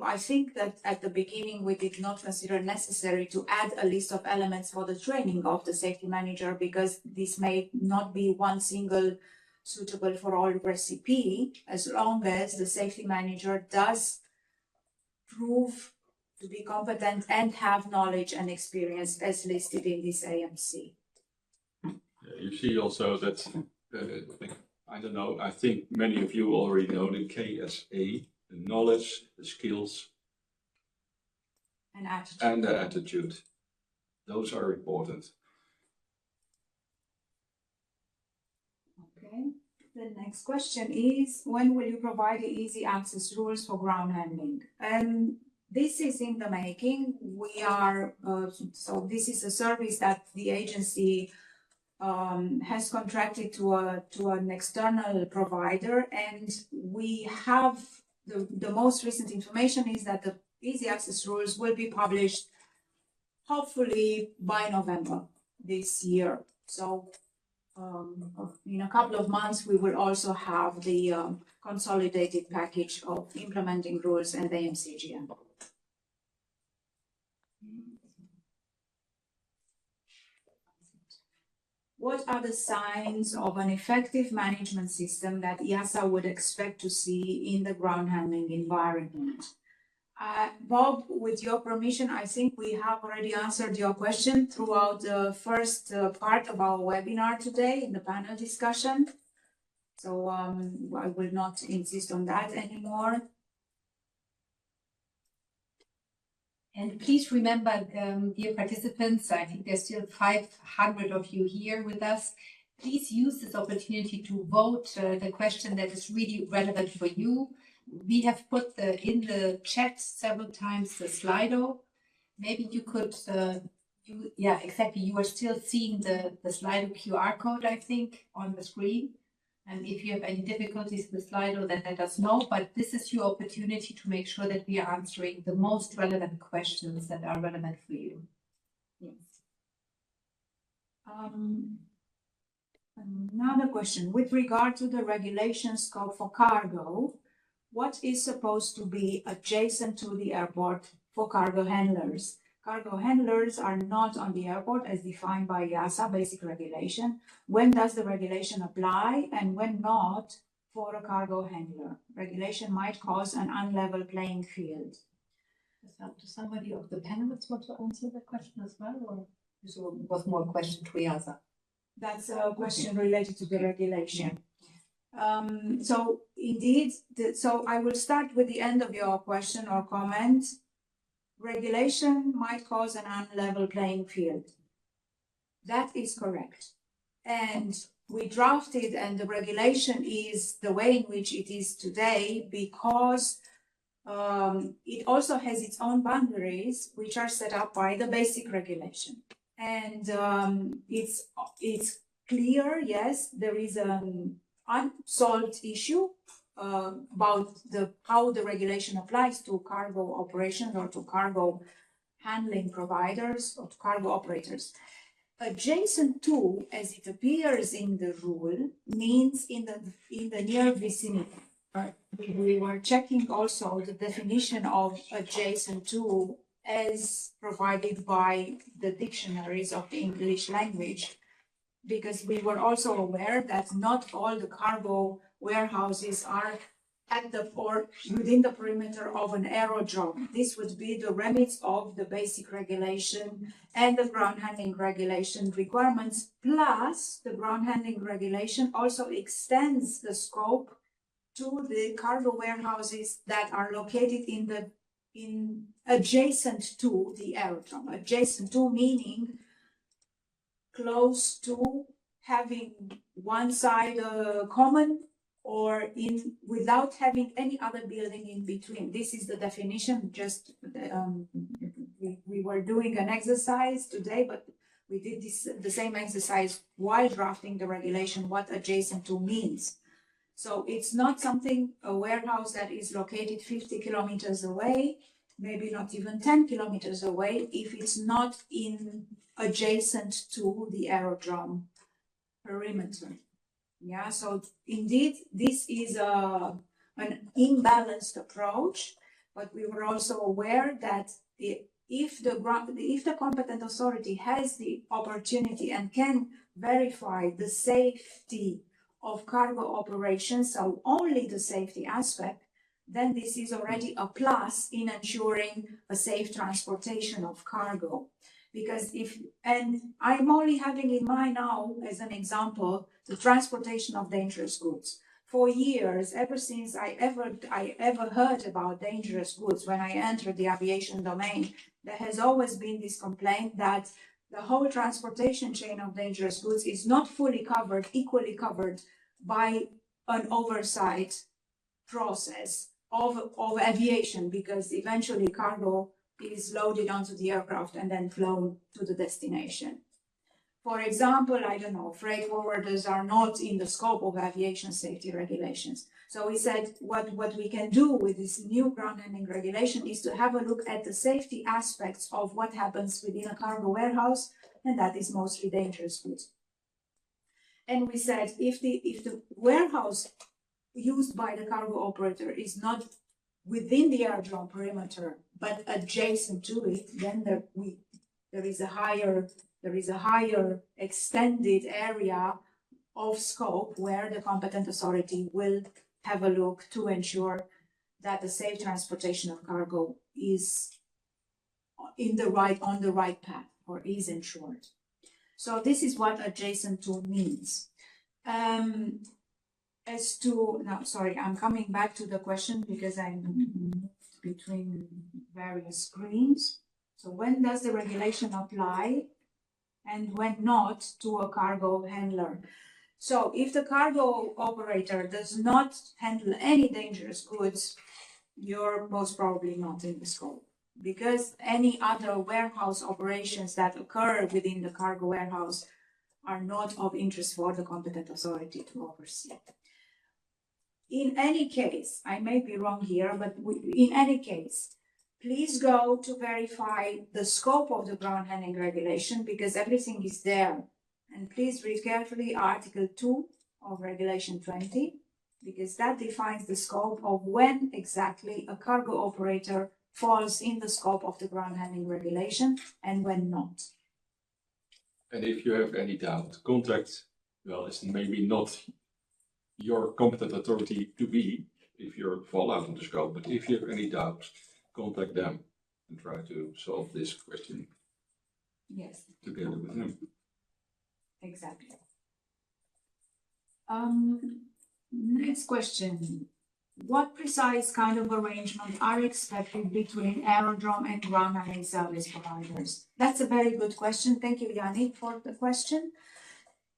I think that at the beginning, we did not consider necessary to add a list of elements for the training of the safety manager, because this may not be one single suitable for all recipe, as long as the safety manager does prove to be competent and have knowledge and experience as listed in this AMC. You see also that, I don't know, I think many of you already know the KSA, the knowledge, the skills, And attitude. and the attitude. Those are important. Okay. The next question is, when will you provide the easy access rules for ground handling? And this is in the making. We are, so this is a service that the agency has contracted to an external provider, and we have the most recent information is that the easy access rules will be published hopefully by November this year. So in a couple of months, we will also have the consolidated package of implementing rules and AMC-GM. What are the signs of an effective management system that EASA would expect to see in the ground handling environment? Bob, with your permission, I think we have already answered your question throughout the first part of our webinar today in the panel discussion. So I will not insist on that anymore. And please remember, dear participants, I think there's still 500 of you here with us. Please use this opportunity to vote the question that is really relevant for you. We have put in the chat several times the Slido. Maybe you could, yeah, exactly. You are still seeing the Slido QR code, I think, on the screen. And if you have any difficulties with Slido, then let us know. But this is your opportunity to make sure that we are answering the most relevant questions that are relevant for you. Yes. Another question. With regard to the regulation scope for cargo, what is supposed to be adjacent to the airport for cargo handlers? Cargo handlers are not on the airport as defined by EASA basic regulation. When does the regulation apply and when not for a cargo handler? Regulation might cause an unlevel playing field. Does somebody of the panelists want to answer that question as well, or was more a question to EASA? That's a question related to the regulation. So indeed, so I will start with the end of your question or comment. Regulation might cause an unlevel playing field. That is correct. And we drafted, and the regulation is the way in which it is today because it also has its own boundaries, which are set up by the basic regulation. And it's clear, yes, there is an unsolved issue about how the regulation applies to cargo operations or to cargo handling providers or to cargo operators. Adjacent to, as it appears in the rule, means in the near vicinity. We were checking also the definition of adjacent to as provided by the dictionaries of the English language, because we were also aware that not all the cargo warehouses are at the or within the perimeter of an aerodrome. This would be the remit of the basic regulation and the ground handling regulation requirements, plus the ground handling regulation also extends the scope to the cargo warehouses that are located in adjacent to the aerodrome. Adjacent to meaning close to, having one side common, or without having any other building in between. This is the definition. Just we were doing an exercise today, but we did the same exercise while drafting the regulation, what adjacent to means. So it's not something, a warehouse that is located 50 kilometers away, maybe not even 10 kilometers away, if it's not adjacent to the aerodrome perimeter. Yeah, so indeed, this is an imbalanced approach, but we were also aware that if the competent authority has the opportunity and can verify the safety of cargo operations, so only the safety aspect, then this is already a plus in ensuring a safe transportation of cargo. Because and I'm only having in mind now as an example, the transportation of dangerous goods. For years, ever since I ever heard about dangerous goods, when I entered the aviation domain, there has always been this complaint that the whole transportation chain of dangerous goods is not fully covered, equally covered by an oversight process of aviation, because eventually cargo is loaded onto the aircraft and then flown to the destination. For example, I don't know, freight forwarders are not in the scope of aviation safety regulations. So we said what we can do with this new ground handling regulation is to have a look at the safety aspects of what happens within a cargo warehouse, and that is mostly dangerous goods. And we said if the warehouse used by the cargo operator is not within the aerodrome perimeter but adjacent to it, then there is a higher extended area of scope where the competent authority will have a look to ensure that the safe transportation of cargo is on the right path, or is ensured. So this is what adjacent to means. I'm coming back to the question because I'm between various screens. So when does the regulation apply and when not to a cargo handler? So if the cargo operator does not handle any dangerous goods, you're most probably not in the scope, because any other warehouse operations that occur within the cargo warehouse are not of interest for the competent authority to oversee. In any case, I may be wrong here, but in any case, please go to verify the scope of the ground handling regulation, because everything is there. And please read carefully Article 2 of Regulation 20, because that defines the scope of when exactly a cargo operator falls in the scope of the ground handling regulation and when not. And if you have any doubt, contact, well, it's maybe not your competent authority to be, if you fall out of the scope, but if you have any doubt, contact them and try to solve this question. Yes. Together with them. Exactly. Next question. what precise kind of arrangements are expected between aerodrome and ground handling service providers? That's a very good question. Thank you, Yannick, for the question.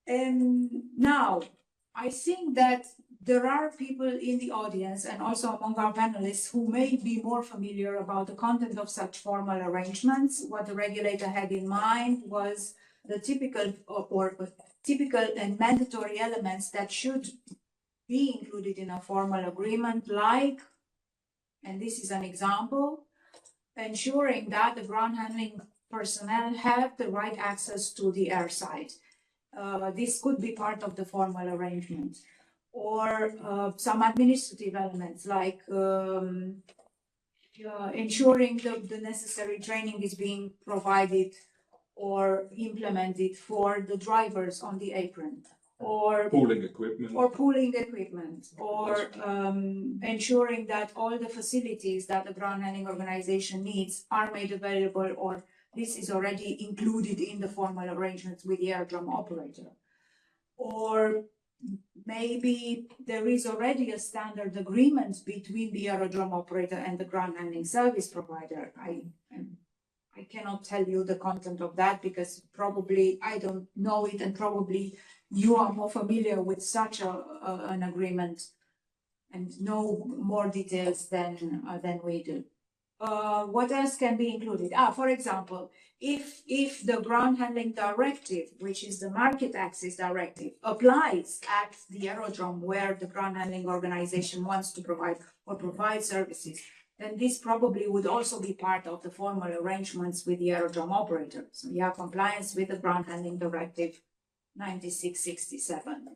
Now, I think that there are people in the audience and also among our panelists who may be more familiar about the content of such formal arrangements. What the regulator had in mind was the typical typical and mandatory elements that should be included in a formal agreement, like, and this is an example, ensuring that the ground handling personnel have the right access to the airside. This could be part of the formal arrangement, or some administrative elements like ensuring the necessary training is being provided or implemented for the drivers on the apron, or Pooling equipment. or ensuring that all the facilities that the ground handling organization needs are made available, or this is already included in the formal arrangements with the aerodrome operator. Or maybe there is already a standard agreement between the aerodrome operator and the ground handling service provider. I cannot tell you the content of that because probably I don't know it, and probably you are more familiar with such an agreement and know more details than we do. What else can be included? For example, if the ground handling directive, which is the market access directive, applies at the aerodrome where the ground handling organization wants to provide services, then this probably would also be part of the formal arrangements with the aerodrome operator. So you have compliance with the ground handling directive 9667.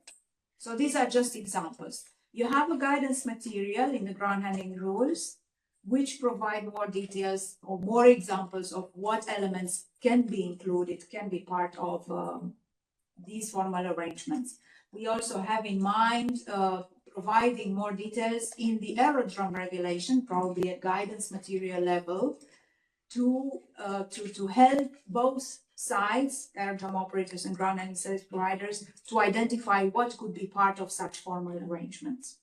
So these are just examples. You have a guidance material in the ground handling rules, which provide more details or more examples of what elements can be included, can be part of these formal arrangements. We also have in mind providing more details in the aerodrome regulation, probably at guidance material level, to help both sides, aerodrome operators and ground handling service providers, to identify what could be part of such formal arrangements.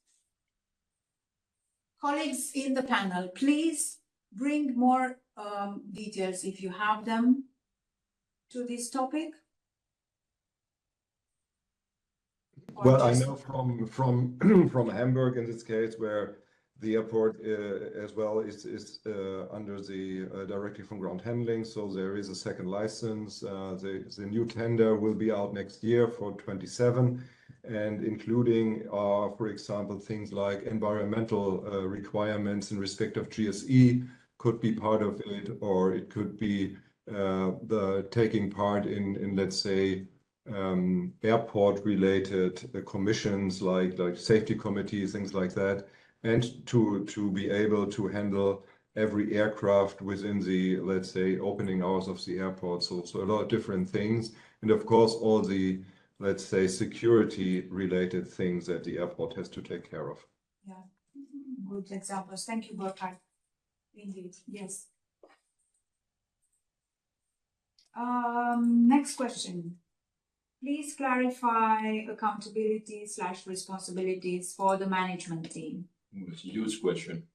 Colleagues in the panel, please bring more details if you have them to this topic. Well, I know from Hamburg in this case, where the airport as well is under the directive from ground handling. So there is a second license. The new tender will be out next year for 27, and including, for example, things like environmental requirements in respect of GSE could be part of it, or it could be the taking part in let's say, airport-related commissions like safety committees, things like that, and to be able to handle every aircraft within the, let's say, opening hours of the airport. So a lot of different things, and of course all the, let's say, security-related things that the airport has to take care of. Yeah, good examples. Thank you, Burkhard. Indeed, yes. Next question. Please clarify accountability/responsibilities for the management team. That's a huge question.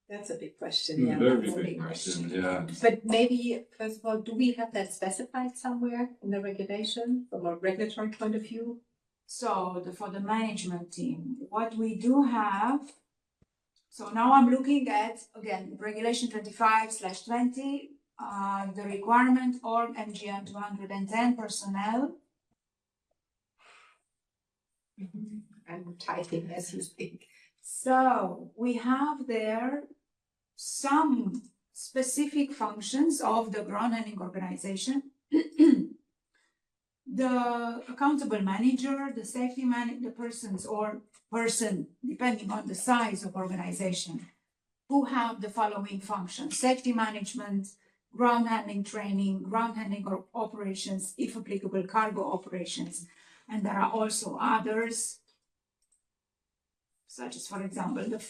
That's a big question, yeah. Very That's a big question, yeah. But maybe, first of all, do we have that specified somewhere in the regulation from a regulatory point of view? So for the management team, what we do have, so now I'm looking at, again, regulation 25/20, the requirement or MGM 210 personnel. I'm typing as you speak. So we have there some specific functions of the ground handling organization. The accountable manager, the safety manager, the persons or person, depending on the size of organization, who have the following functions: safety management, ground handling training, ground handling operations, if applicable, cargo operations. And there are also others, such as, for example, the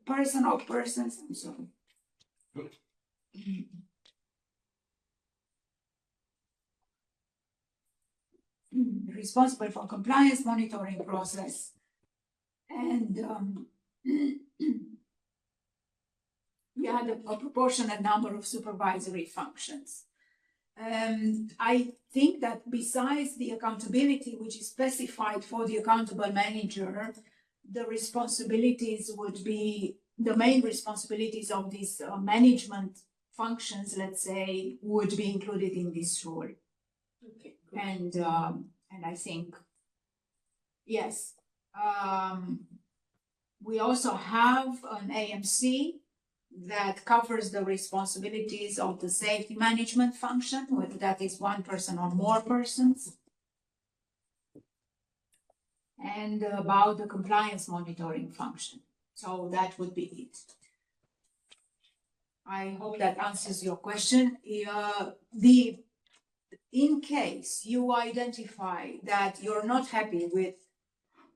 person or persons, I'm sorry. responsible for compliance monitoring process, and we had a proportionate number of supervisory functions. I think that besides the accountability which is specified for the accountable manager, the responsibilities would be, the main responsibilities of these management functions, let's say, would be included in this rule. Okay. And I think, yes, we also have an AMC that covers the responsibilities of the safety management function, whether that is one person or more persons, and about the compliance monitoring function. So that would be it. I hope that answers your question. In case you identify that you're not happy with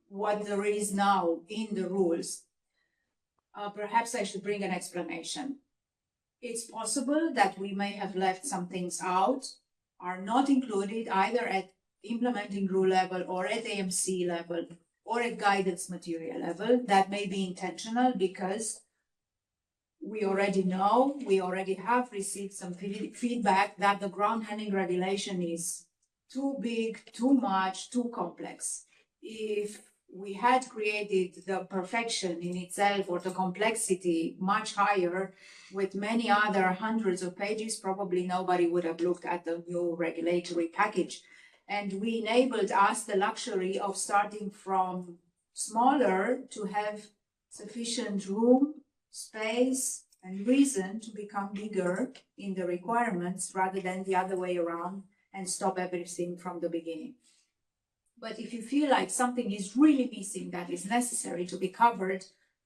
what there is now in the rules, perhaps I should bring an explanation. It's possible that we may have left some things out, are not included either at implementing rule level or at AMC level or at guidance material level. That may be intentional because we already know, we already have received some feedback that the ground handling regulation is too big, too much, too complex. If we had created the perfection in itself or the complexity much higher with many other hundreds of pages, probably nobody would have looked at the new regulatory package. And we enabled us the luxury of starting from smaller to have sufficient room, space, and reason to become bigger in the requirements rather than the other way around and stop everything from the beginning. But if you feel like something is really missing that is necessary to be covered,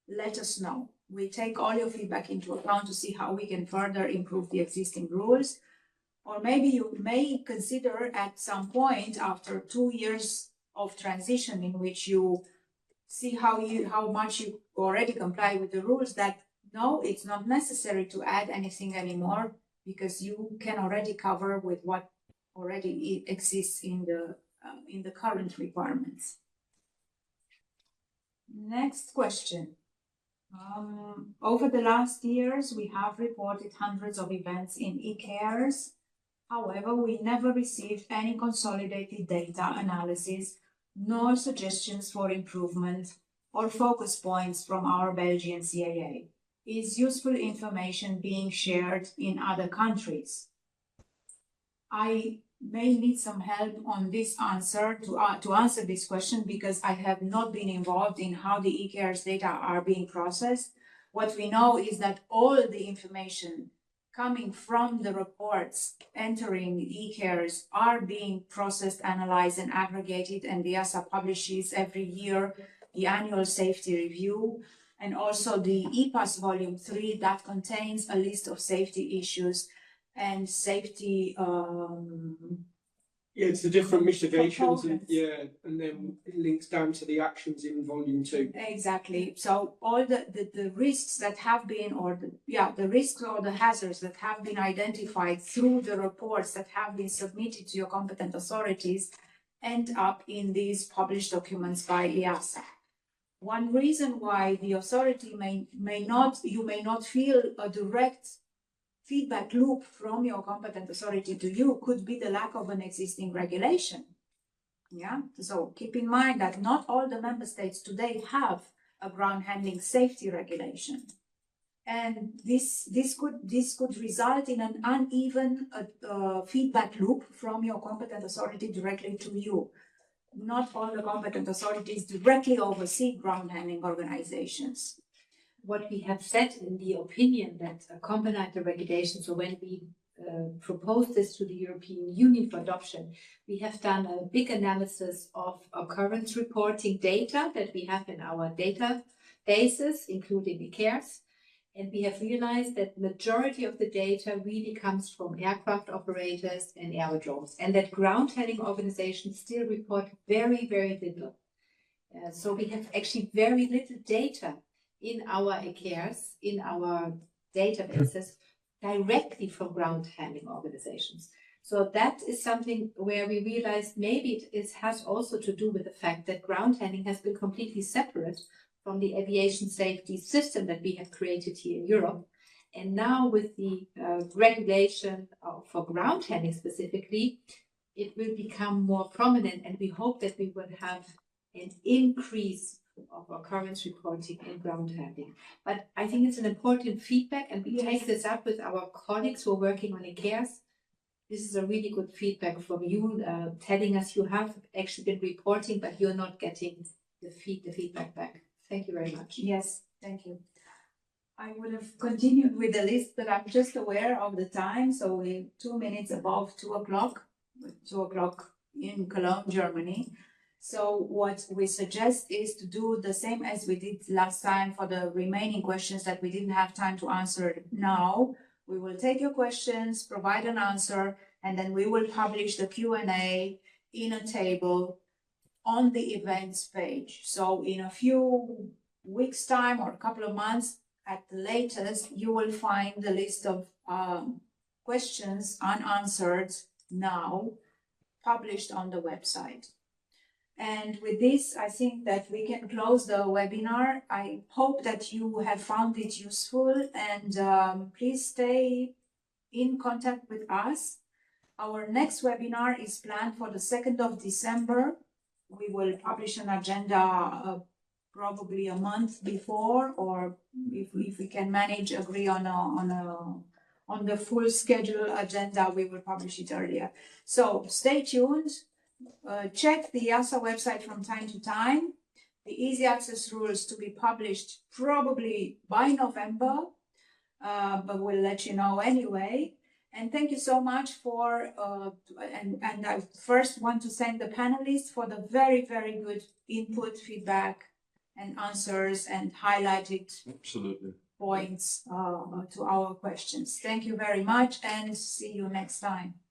let us know. We take all your feedback into account to see how we can further improve the existing rules. Or maybe you may consider at some point after 2 years of transition in which you see how much you already comply with the rules, that no, it's not necessary to add anything anymore because you can already cover with what already exists in the current requirements. Next question. Over the last years, we have reported hundreds of events in eCares. However, we never received any consolidated data analysis, nor suggestions for improvement or focus points from our Belgian CAA. Is useful information being shared in other countries? I may need some help on this answer to answer this question because I have not been involved in how the eCares data are being processed. What we know is that all the information coming from the reports entering eCares are being processed, analyzed, and aggregated, and the EASA publishes every year the annual safety review and also the EPAS Volume 3 that contains a list of safety issues and safety it's the different mitigations and components. and then it links down to the actions in volume 2. Exactly. So all the risks that have been, or the risks or the hazards that have been identified through the reports that have been submitted to your competent authorities end up in these published documents by EASA. One reason why the authority you may not feel a direct feedback loop from your competent authority to you could be the lack of an existing regulation. Yeah, so keep in mind that not all the member states today have a ground handling safety regulation. And this could result in an uneven feedback loop from your competent authority directly to you. Not all the competent authorities directly oversee ground handling organizations. What we have said in the opinion that accompanied the regulation, so when we proposed this to the European Union for adoption, we have done a big analysis of occurrence reporting data that we have in our databases, including eCares. And we have realized that the majority of the data really comes from aircraft operators and aerodromes, and that ground handling organizations still report very, very little. So we have actually very little data in our eCares, in our databases, directly from ground handling organizations. So that is something where we realized maybe it has also to do with the fact that ground handling has been completely separate from the aviation safety system that we have created here in Europe. And now with the regulation for ground handling specifically, it will become more prominent, and we hope that we will have an increase of occurrence reporting in ground handling. But I think it's an important feedback, and we take this up with our colleagues who are working on EASA. This is a really good feedback from you, telling us you have actually been reporting, but you're not getting the feedback back. Thank you very much. Yes, thank you. I would have continued with the list, but I'm just aware of the time. So we're 2 minutes above 2 o'clock, 2 o'clock in Cologne, Germany. So what we suggest is to do the same as we did last time for the remaining questions that we didn't have time to answer now. We will take your questions, provide an answer, and then we will publish the Q&A in a table on the events page. So in a few weeks' time or a couple of months at the latest, you will find the list of questions unanswered now published on the website. And with this, I think that we can close the webinar. I hope that you have found it useful, and please stay in contact with us. Our next webinar is planned for the 2nd of December. We will publish an agenda probably a month before, or if we can manage, agree on the full schedule agenda, we will publish it earlier. So stay tuned. Check the EASA website from time to time. The easy access rules to be published probably by November, but we'll let you know anyway. And thank you so much for, and I first want to thank the panelists for the very, very good input, feedback, and answers, and highlighted points to our questions. Thank you very much, and see you next time.